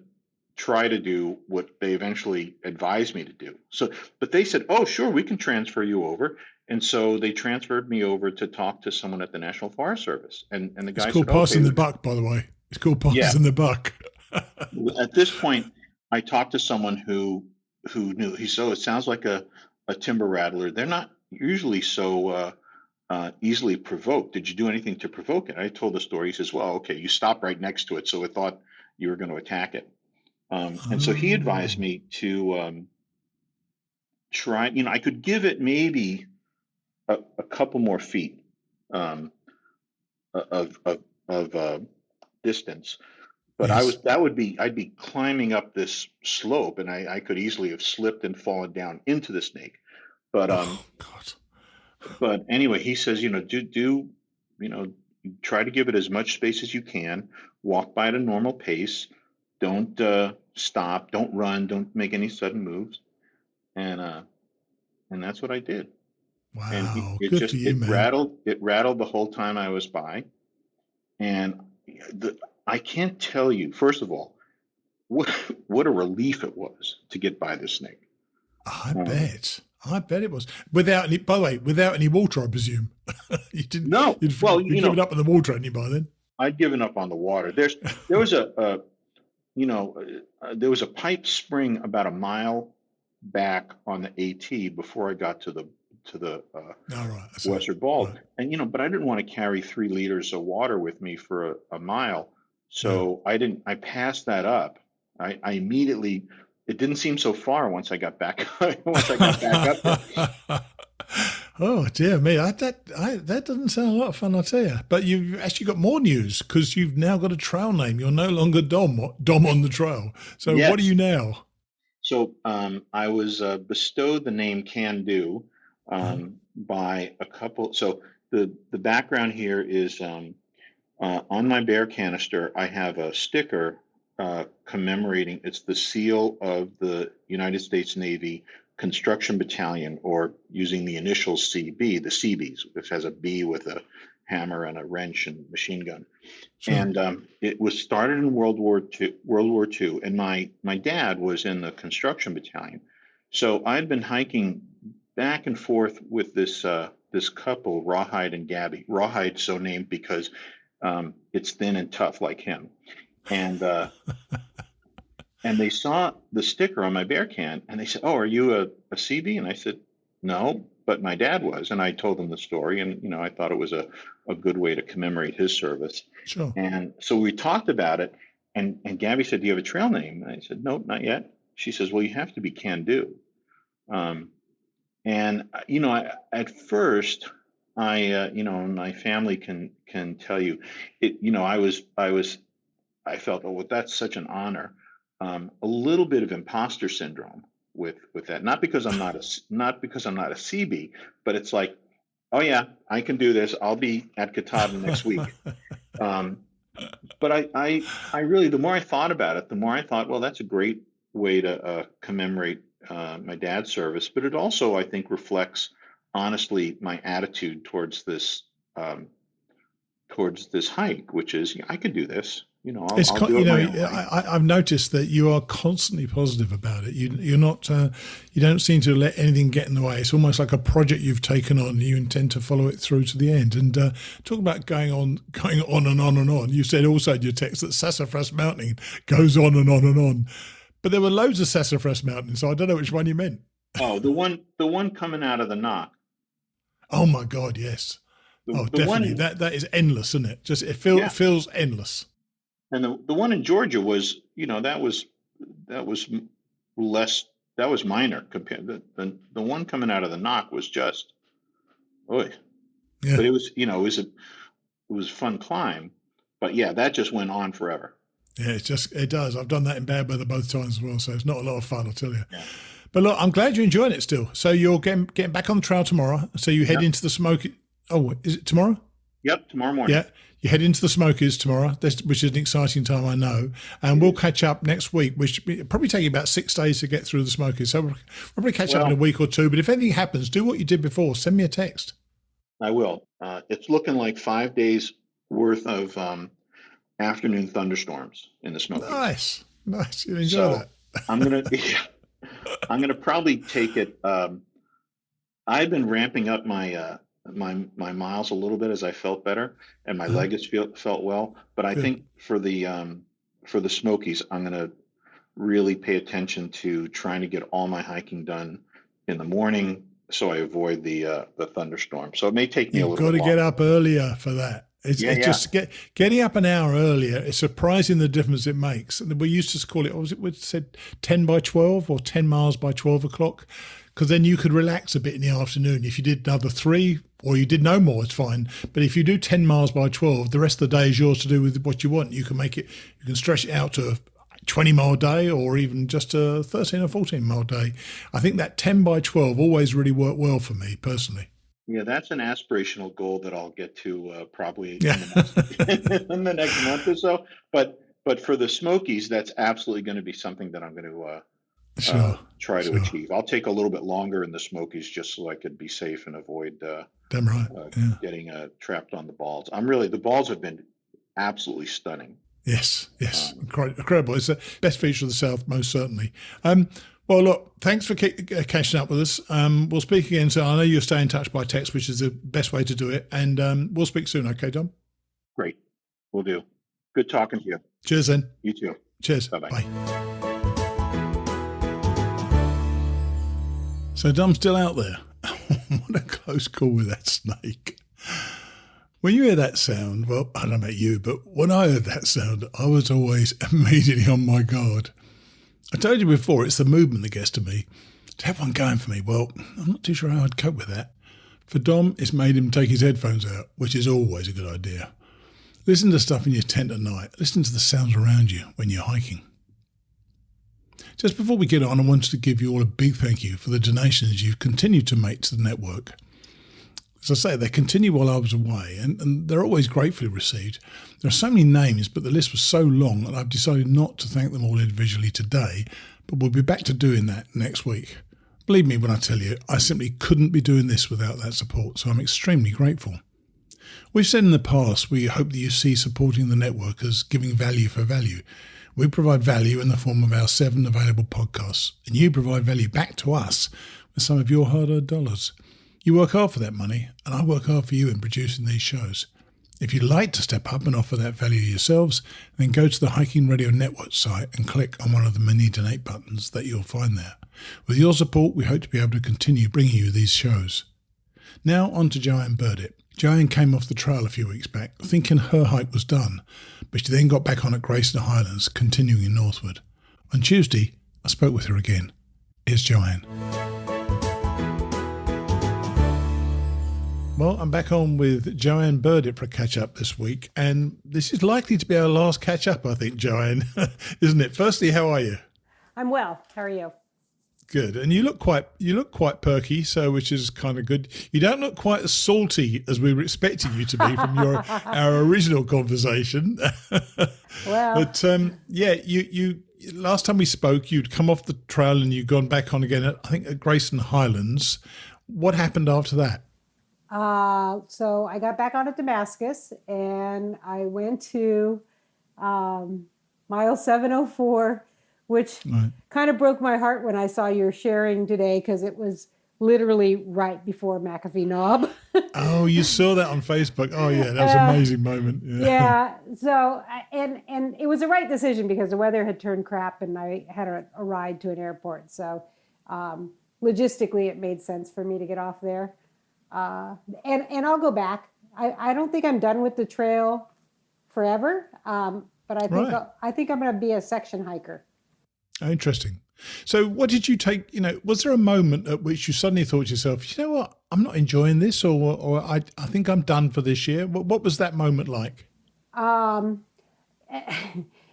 try to do what they eventually advised me to do. So, but they said, oh, sure, we can transfer you over. And so they transferred me over to talk to someone at the National Forest Service. And the guy
it's called
said,
passing
okay,
the buck, by the way. It's called passing the buck.
At this point, I talked to someone who knew. He said, it sounds like a timber rattler. They're not usually so easily provoked. Did you do anything to provoke it? I told the story. He says, well, okay, you stopped right next to it, so it thought you were going to attack it. And so he advised me to try, I could give it maybe a couple more feet of distance, but
Yes.
I'd be climbing up this slope, and I could easily have slipped and fallen down into the snake. But
Oh, God.
but anyway, he says, try to give it as much space as you can. Walk by at a normal pace. Don't stop. Don't run. Don't make any sudden moves. And that's what I did.
Wow.
And
Good for you, man.
rattled the whole time I was by. And I can't tell you, first of all, what a relief it was to get by this snake.
I bet it was. By the way, without any water, I presume. You didn't.
No.
You'd given up on the water, hadn't you, by then?
I'd given up on the water. There was there was a pipe spring about a mile back on the AT before I got to the Western Bald. Right. And but I didn't want to carry 3 liters of water with me for a mile, so I passed that up. I immediately. It didn't seem so far once I got back. Up there.
Oh dear me, that doesn't sound a lot of fun, I tell you. But you've actually got more news because you've now got a trail name. You're no longer Dom on the trail. So yes. What are you now?
So I was bestowed the name Can Do by a couple. So the background here is on my bear canister, I have a sticker commemorating. It's the seal of the United States Navy Construction Battalion, or using the initials CB, the CBs, which has a B with a hammer and a wrench and machine gun. Sure. And it was started in World War II, and my dad was in the construction battalion. So I'd been hiking back and forth with this couple, Rawhide and Gabby. Rawhide so named because it's thin and tough like him. And and they saw the sticker on my bear can, and they said, "Oh, are you a CB?" And I said, "No, but my dad was." And I told them the story, and I thought it was a good way to commemorate his service.
Sure.
And so we talked about it, and Gabby said, "Do you have a trail name?" And I said, "Nope, not yet." She says, "Well, you have to be Can Do." And at first, my family can tell you, I felt, oh, well, that's such an honor. A little bit of imposter syndrome with that, not because I'm not a CB, but it's like, oh yeah, I can do this. I'll be at Katahdin next week. But I really, the more I thought about it, the more I thought, well, that's a great way to commemorate my dad's service. But it also, I think, reflects honestly my attitude towards this hike, which is, I could do this. I'll do it my own way.
I've noticed that you are constantly positive about it. You're not. You don't seem to let anything get in the way. It's almost like a project you've taken on. You intend to follow it through to the end. And talk about going on and on and on. You said also in your text that Sassafras Mountain goes on and on and on. But there were loads of Sassafras Mountains, so I don't know which one you meant.
Oh, the one coming out of the knock.
Oh my God, yes.
The
Definitely.
one,
That is endless, isn't it? Just it
yeah,
feels endless.
and the one in Georgia was, that was less, that was minor compared. The one coming out of the knock was just, boy,
Yeah.
but it was, it was a fun climb, but yeah, that just went on forever.
Yeah, it does. I've done that in bad weather both times as well, so it's not a lot of fun, I'll tell you.
Yeah.
But look, I'm glad you're enjoying it still. So you're getting back on the trail tomorrow. So you head
Yep.
into the Smoky. Oh, is it tomorrow?
Yep, tomorrow morning.
Yeah. You head into the Smokies tomorrow, which is an exciting time, I know. And we'll catch up next week, which will probably take you about 6 days to get through the Smokies. So we'll probably catch up in a week or two. But if anything happens, do what you did before. Send me a text.
I will. It's looking like 5 days worth of afternoon thunderstorms in the Smokies.
Nice. You'll enjoy that.
I'm gonna probably take it. I've been ramping up my my miles a little bit as I felt better, and my leg has felt well. But I think for the Smokies, I'm gonna really pay attention to trying to get all my hiking done in the morning, so I avoid the thunderstorm. So it may take me a little.
You've got to
bit
get
longer.
up earlier for that. Just getting up an hour earlier. It's surprising the difference it makes. And we used to call it. What was it? We said 10 by 12 or 10 miles by 12 o'clock, because then you could relax a bit in the afternoon. If you did another 3 or you did no more, it's fine. But if you do 10 miles by 12, the rest of the day is yours to do with what you want. You can make it. You can stretch it out to a 20-mile day or even just a 13 or 14-mile day. I think that 10 by 12 always really worked well for me personally.
Yeah, that's an aspirational goal that I'll get to probably
Yeah.
in the next month or so. But for the Smokies, that's absolutely going to be something that I'm going to try to achieve. I'll take a little bit longer in the Smokies just so I could be safe and avoid
Damn right.
getting trapped on the balls. The balls have been absolutely stunning.
Yes, incredible. It's the best feature of the South, most certainly. Well, look, thanks for catching up with us. We'll speak again. So I know you'll stay in touch by text, which is the best way to do it. And we'll speak soon. Okay, Dom?
Great. We'll do. Good talking to you.
Cheers, then.
You too.
Cheers.
Bye-bye.
Bye. So Dom's still out there. What a close call with that snake. When you hear that sound, well, I don't know about you, but when I heard that sound, I was always immediately on my guard. I told you before, it's the movement that gets to me. To have one going for me, well, I'm not too sure how I'd cope with that. For Dom, it's made him take his headphones out, which is always a good idea. Listen to stuff in your tent at night. Listen to the sounds around you when you're hiking. Just before we get on, I wanted to give you all a big thank you for the donations you've continued to make to the network. As I say, they continue while I was away, and they're always gratefully received. There are so many names, but the list was so long that I've decided not to thank them all individually today, but we'll be back to doing that next week. Believe me when I tell you, I simply couldn't be doing this without that support, so I'm extremely grateful. We've said in the past we hope that you see supporting the network as giving value for value. We provide value in the form of our 7 available podcasts, and you provide value back to us with some of your hard-earned dollars. You work hard for that money, and I work hard for you in producing these shows. If you'd like to step up and offer that value yourselves, then go to the Hiking Radio Network site and click on one of the many donate buttons that you'll find there. With your support, we hope to be able to continue bringing you these shows. Now on to Joanne Birditt. Joanne came off the trail a few weeks back, thinking her hike was done, but she then got back on at Grayson Highlands, continuing northward. On Tuesday, I spoke with her again. Here's Joanne. Well, I'm back on with Joanne Birditt for a catch-up this week, and this is likely to be our last catch-up, I think, Joanne, isn't it? Firstly, how are you?
I'm well. How are you?
Good, and you look quite perky, so which is kind of good. You don't look quite as salty as we were expecting you to be from our original conversation.
Well,
but you last time we spoke, you'd come off the trail and you'd gone back on again. I think at Grayson Highlands. What happened after that?
so I got back on at Damascus, and I went to mile 704, which kind of broke my heart when I saw your sharing today, because it was literally right before McAfee Knob.
Oh, you saw that on Facebook. Oh, yeah, that was an amazing moment.
Yeah. So, and it was the right decision because the weather had turned crap, and I had a ride to an airport. So, logistically, it made sense for me to get off there. And I'll go back. I don't think I'm done with the trail forever, but I think I'm going to be a section hiker.
Oh, interesting. So what did you take, was there a moment at which you suddenly thought to yourself, you know what, I'm not enjoying this, or I think I'm done for this year? What was that moment like?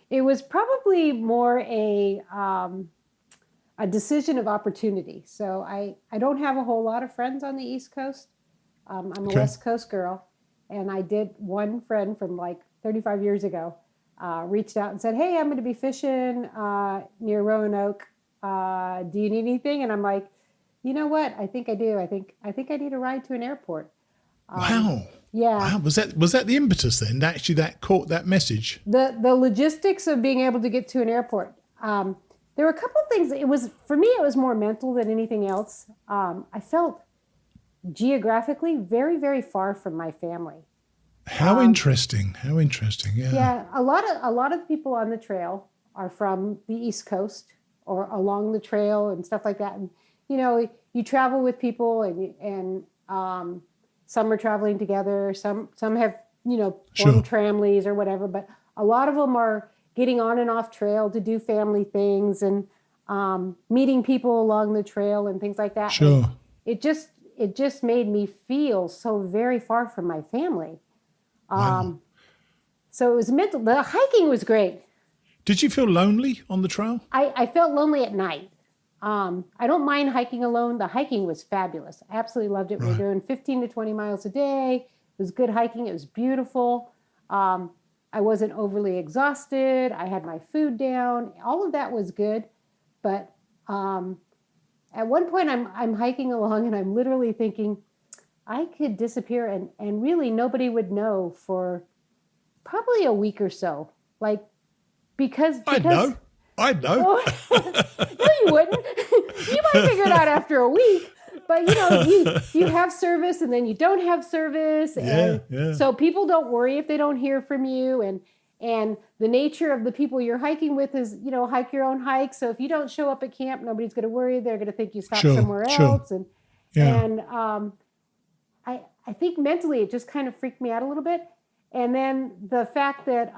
It was probably more a decision of opportunity. So I don't have a whole lot of friends on the East Coast. I'm a West Coast girl, and I did one friend from like 35 years ago reached out and said, "Hey, I'm going to be fishing near Roanoke. Do you need anything?" And I'm like, "You know what? I think I do. I think I need a ride to an airport."
Wow.
Yeah.
Wow. Was that the impetus then? Actually, that caught that message.
The logistics of being able to get to an airport. There were a couple of things. For me, it was more mental than anything else. I felt geographically very, very far from my family.
How interesting. Yeah.
Yeah. A lot of the people on the trail are from the East Coast or along the trail and stuff like that. And, you travel with people and some are traveling together. Some have, formed families or whatever, but a lot of them are getting on and off trail to do family things and meeting people along the trail and things like that.
Sure.
And it just made me feel so very far from my family.
Wow.
So it was mental. The hiking was great.
Did you feel lonely on the trail?
I felt lonely at night. I don't mind hiking alone. The hiking was fabulous. I absolutely loved it. We were doing 15 to 20 miles a day. It was good hiking. It was beautiful. I wasn't overly exhausted. I had my food down. All of that was good. But at one point I'm hiking along and I'm literally thinking I could disappear and really nobody would know for probably a week or so. Because
I'd know.
No, you wouldn't. You might figure it out after a week. But you have service and then you don't have service. And so people don't worry if they don't hear from you. And the nature of the people you're hiking with is, hike your own hike. So if you don't show up at camp, nobody's going to worry. They're going to think you stopped somewhere else. And I think mentally it just kind of freaked me out a little bit. And then the fact that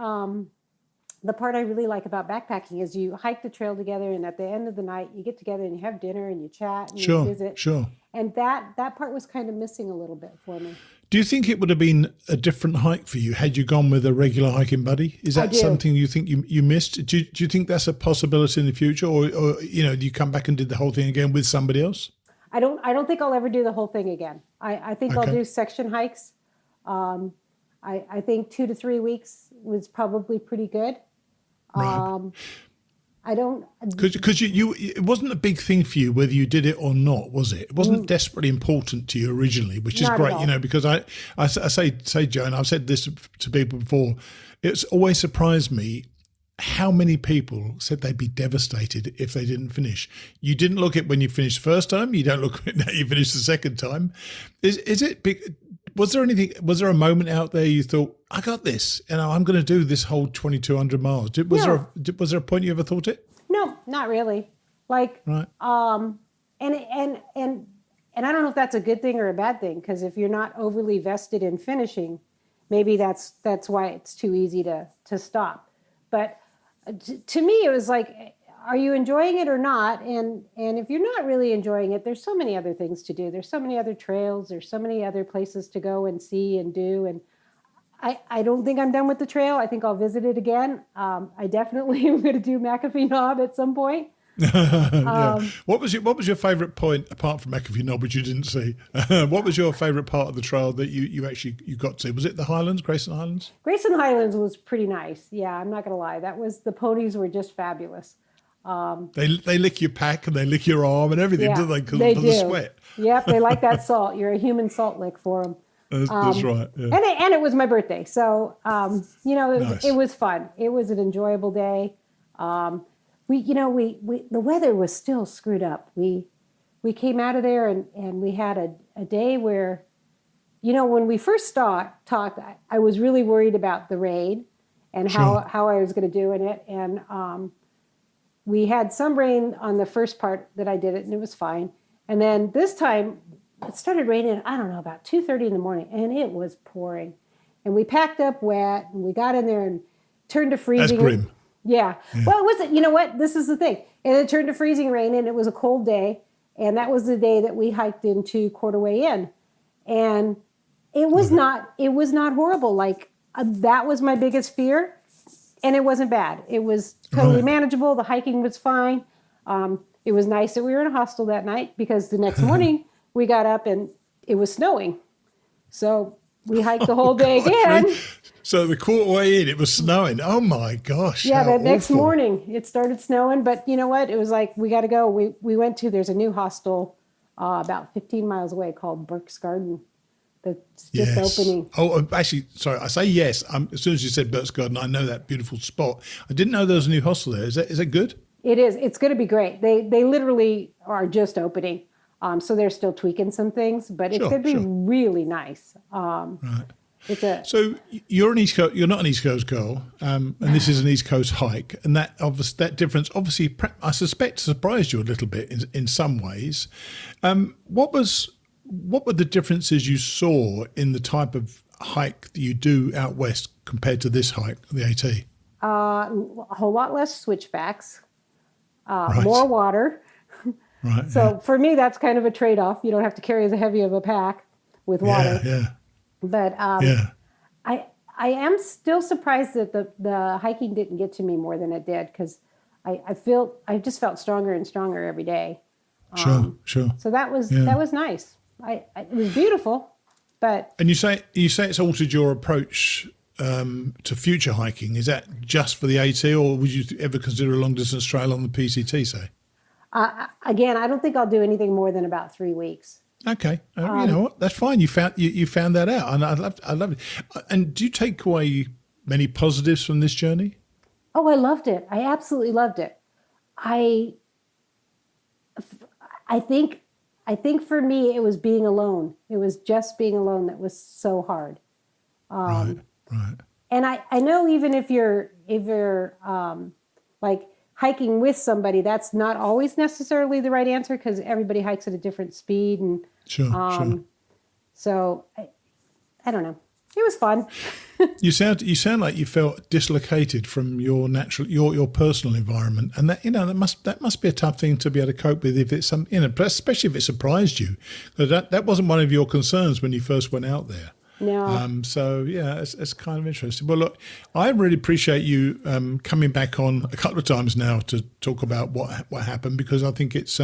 the part I really like about backpacking is you hike the trail together, and at the end of the night, you get together and you have dinner and you chat and you visit.
Sure.
And that part was kind of missing a little bit for me.
Do you think it would have been a different hike for you had you gone with a regular hiking buddy? Is that something you think you missed? Do you think that's a possibility in the future, or do you come back and did the whole thing again with somebody else?
I don't think I'll ever do the whole thing again. I think I'll do section hikes. I think 2 to 3 weeks was probably pretty good.
Right.
I don't
because you it wasn't a big thing for you whether you did it or not, was it? It wasn't desperately important to you originally, which is great, because I say Joe, and I've said this to people before. It's always surprised me how many people said they'd be devastated if they didn't finish. You didn't look at when you finished the first time. You don't look at now you finished the second time. Is it big? Was there a moment out there you thought, I got this, and I'm going to do this whole 2,200 miles? Was there a point you ever thought it?
No, not really. And I don't know if that's a good thing or a bad thing, because if you're not overly vested in finishing, maybe that's why it's too easy to stop. But to me, it was like, are you enjoying it or not? And if you're not really enjoying it, there's so many other things to do. There's so many other trails. There's so many other places to go and see and do. And I don't think I'm done with the trail. I think I'll visit it again. I definitely am going to do McAfee Knob at some point.
What was your favorite point apart from McAfee Knob, which you didn't see? What was your favorite part of the trail that you actually got to? Was it the Highlands, Grayson Highlands?
Grayson Highlands was pretty nice. Yeah, I'm not going to lie. The ponies were just fabulous.
They lick your pack and they lick your arm and everything, don't they? Because of the sweat.
Yep, they like that salt. You're a human salt lick for them.
That's right. Yeah.
And it was my birthday, so
Nice.
It was fun. It was an enjoyable day. We the weather was still screwed up. We came out of there and we had a day where, when we first talked, I was really worried about the rain and how I was going to do in it, and we had some rain on the first part that I did it, and it was fine. And then this time it started raining, I don't know, about 2:30 in the morning, and it was pouring. And we packed up wet, and we got in there and turned to freezing.
That's grim.
Yeah. Well, it was, you know what? This is the thing. And it turned to freezing rain, and it was a cold day. And that was the day that we hiked into Quarterway Inn. And it was not horrible. Like, that was my biggest fear. And it wasn't bad. It was totally manageable. The hiking was fine. It was nice that we were in a hostel that night, because the next morning we got up and it was snowing. So we hiked the whole day again.
Really? So the Quarterway Inn, it was snowing. Oh my gosh.
Yeah, that next
awful.
morning it started snowing. But you know what? It was like, we got to go. We went to, there's a new hostel about 15 miles away called Burke's Garden that's just opening.
Oh, actually, sorry, I say yes. As soon as you said Burke's Garden, I know that beautiful spot. I didn't know there was a new hostel there. Is that good?
It is. It's going to be great. They literally are just opening. So they're still tweaking some things, but it's going to be really nice.
Right.
So
you're not an East Coast girl, and this is an East Coast hike, and that difference obviously, I suspect, surprised you a little bit in some ways. What were the differences you saw in the type of hike that you do out west compared to this hike, the AT?
A whole lot less switchbacks, more water.
Right.
So for me, that's kind of a trade-off. You don't have to carry as heavy of a pack with water.
Yeah.
But I am still surprised that the hiking didn't get to me more than it did, because I just felt stronger and stronger every day.
Sure.
So that was nice. It was beautiful, but.
And you say it's altered your approach to future hiking. Is that just for the AT, or would you ever consider a long distance trail on the PCT? Say.
Again, I don't think I'll do anything more than about 3 weeks.
Okay, you know what? That's fine. You found that out, and I love it. And do you take away many positives from this journey?
Oh, I loved it. I absolutely loved it. I think for me it was being alone. It was just being alone that was so hard.
Right.
And I know, even if you're like hiking with somebody, that's not always necessarily the right answer, because everybody hikes at a different speed. And
sure.
So I don't know. It was fun.
You sound like you felt dislocated from your personal environment, and that must be a tough thing to be able to cope with, if it's especially if it surprised you. That wasn't one of your concerns when you first went out there.
No.
So yeah, it's kind of interesting. Well, look, I really appreciate you coming back on a couple of times now to talk about what happened, because I think it's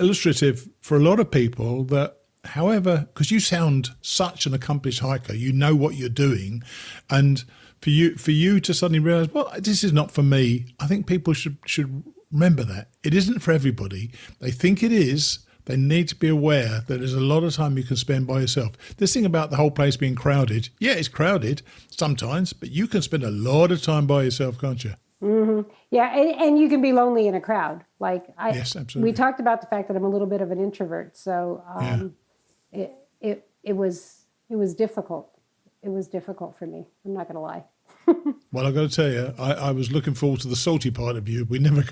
illustrative for a lot of people that, however, because you sound such an accomplished hiker, you know what you're doing, and for you to suddenly realize, well, this is not for me. I think people should remember that it isn't for everybody. They think it is. They need to be aware that there's a lot of time you can spend by yourself. This thing about the whole place being crowded, yeah, it's crowded sometimes, but you can spend a lot of time by yourself, can't you?
Mm-hmm. Yeah, and you can be lonely in a crowd.
Yes, absolutely.
We talked about the fact that I'm a little bit of an introvert, so it was difficult. It was difficult for me. I'm not going to lie.
Well, I've got to tell you, I was looking forward to the salty part of you. We never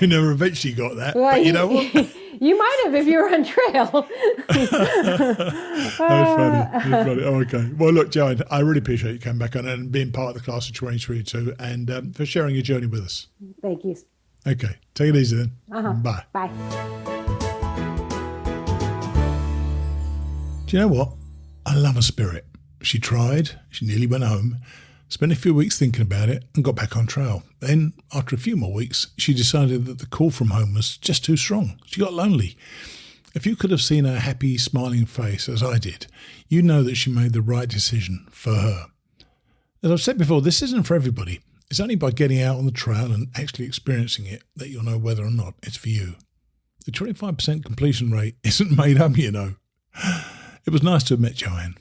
eventually got that.
Well,
but you know what?
You might have if you were on trail.
That was funny. Oh, okay. Well, look, Joanne, I really appreciate you coming back on and being part of the class of 2022, and for sharing your journey with us.
Thank you.
Okay. Take it easy then. Bye.
Bye.
Do you know what? I love her spirit. She tried. She nearly went home. Spent a few weeks thinking about it and got back on trail. Then, after a few more weeks, she decided that the call from home was just too strong. She got lonely. If you could have seen her happy, smiling face as I did, you know that she made the right decision for her. As I've said before, this isn't for everybody. It's only by getting out on the trail and actually experiencing it that you'll know whether or not it's for you. The 25% completion rate isn't made up, you know. It was nice to have met Joanne.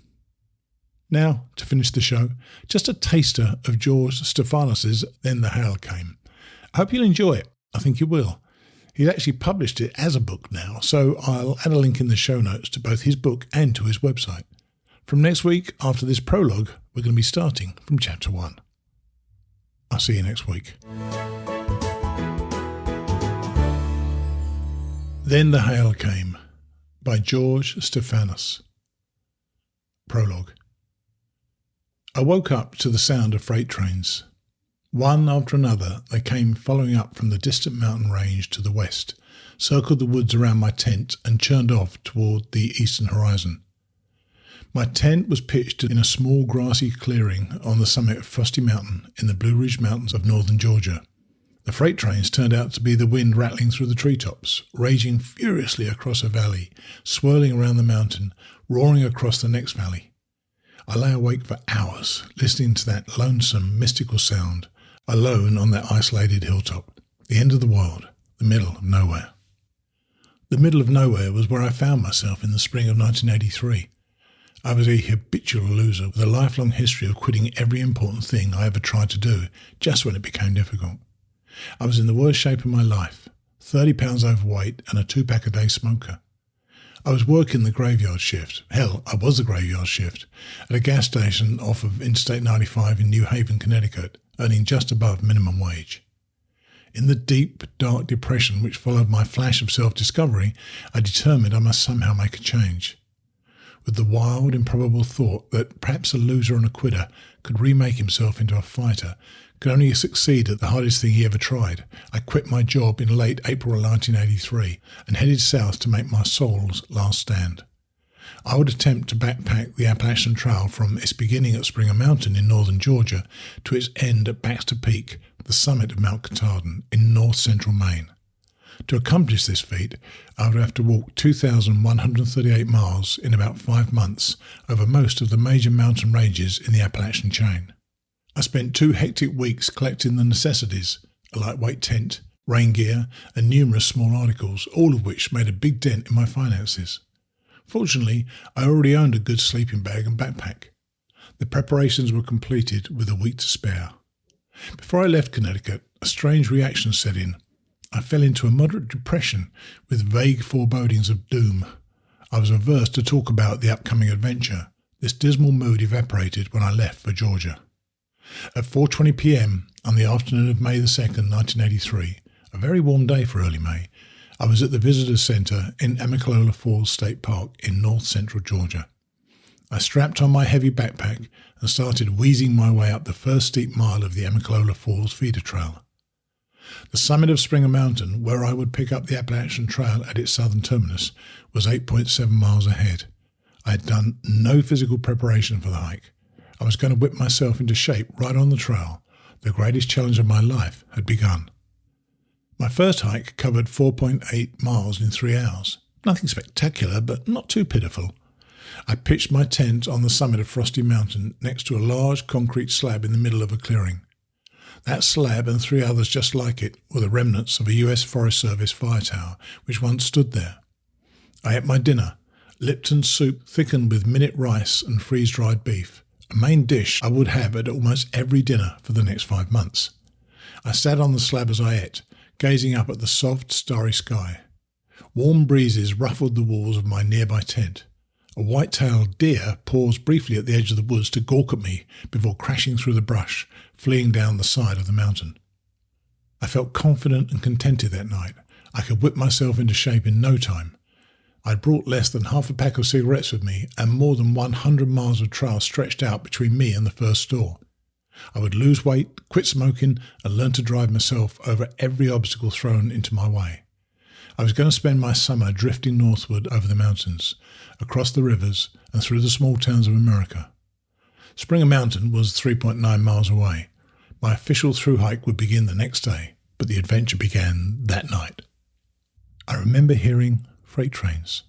Now, to finish the show, just a taster of George Stephanos' Then the Hail Came. I hope you'll enjoy it. I think you will. He's actually published it as a book now, so I'll add a link in the show notes to both his book and to his website. From next week, after this prologue, we're going to be starting from Chapter 1. I'll see you next week. Then the Hail Came. by George Stephanus. Prologue. I woke up to the sound of freight trains. One after another, they came following up from the distant mountain range to the west, circled the woods around my tent and churned off toward the eastern horizon. My tent was pitched in a small grassy clearing on the summit of Frosty Mountain in the Blue Ridge Mountains of northern Georgia. The freight trains turned out to be the wind rattling through the treetops, raging furiously across a valley, swirling around the mountain, roaring across the next valley. I lay awake for hours, listening to that lonesome, mystical sound, alone on that isolated hilltop, the end of the world, the middle of nowhere. The middle of nowhere was where I found myself in the spring of 1983. I was a habitual loser with a lifelong history of quitting every important thing I ever tried to do, just when it became difficult. I was in the worst shape of my life, 30 pounds overweight and a 2-pack-a-day smoker. I was working the graveyard shift. Hell, I was the graveyard shift at a gas station off of Interstate 95 in New Haven, Connecticut, earning just above minimum wage. In the deep, dark depression which followed my flash of self-discovery, I determined I must somehow make a change. With the wild, improbable thought that perhaps a loser and a quitter could remake himself into a fighter, could only succeed at the hardest thing he ever tried, I quit my job in late April 1983 and headed south to make my soul's last stand. I would attempt to backpack the Appalachian Trail from its beginning at Springer Mountain in northern Georgia to its end at Baxter Peak, the summit of Mount Katahdin in north-central Maine. To accomplish this feat, I would have to walk 2,138 miles in about 5 months over most of the major mountain ranges in the Appalachian chain. I spent 2 hectic weeks collecting the necessities, a lightweight tent, rain gear, and numerous small articles, all of which made a big dent in my finances. Fortunately, I already owned a good sleeping bag and backpack. The preparations were completed with a week to spare. Before I left Connecticut, a strange reaction set in. I fell into a moderate depression with vague forebodings of doom. I was averse to talk about the upcoming adventure. This dismal mood evaporated when I left for Georgia. At 4:20 p.m. on the afternoon of May the 2nd, 1983, a very warm day for early May, I was at the Visitors Center in Amicalola Falls State Park in north-central Georgia. I strapped on my heavy backpack and started wheezing my way up the first steep mile of the Amicalola Falls feeder trail. The summit of Springer Mountain, where I would pick up the Appalachian Trail at its southern terminus, was 8.7 miles ahead. I had done no physical preparation for the hike. I was going to whip myself into shape right on the trail. The greatest challenge of my life had begun. My first hike covered 4.8 miles in 3 hours. Nothing spectacular, but not too pitiful. I pitched my tent on the summit of Frosty Mountain next to a large concrete slab in the middle of a clearing. That slab and 3 others just like it were the remnants of a US Forest Service fire tower which once stood there. I ate my dinner, Lipton soup thickened with minute rice and freeze-dried beef, a main dish I would have at almost every dinner for the next 5 months. I sat on the slab as I ate, gazing up at the soft, starry sky. Warm breezes ruffled the walls of my nearby tent. A white-tailed deer paused briefly at the edge of the woods to gawk at me before crashing through the brush, fleeing down the side of the mountain. I felt confident and contented that night. I could whip myself into shape in no time. I'd brought less than half a pack of cigarettes with me and more than 100 miles of trail stretched out between me and the first store. I would lose weight, quit smoking, and learn to drive myself over every obstacle thrown into my way. I was going to spend my summer drifting northward over the mountains, across the rivers, and through the small towns of America. Springer Mountain was 3.9 miles away. My official through hike would begin the next day, but the adventure began that night. I remember hearing freight trains.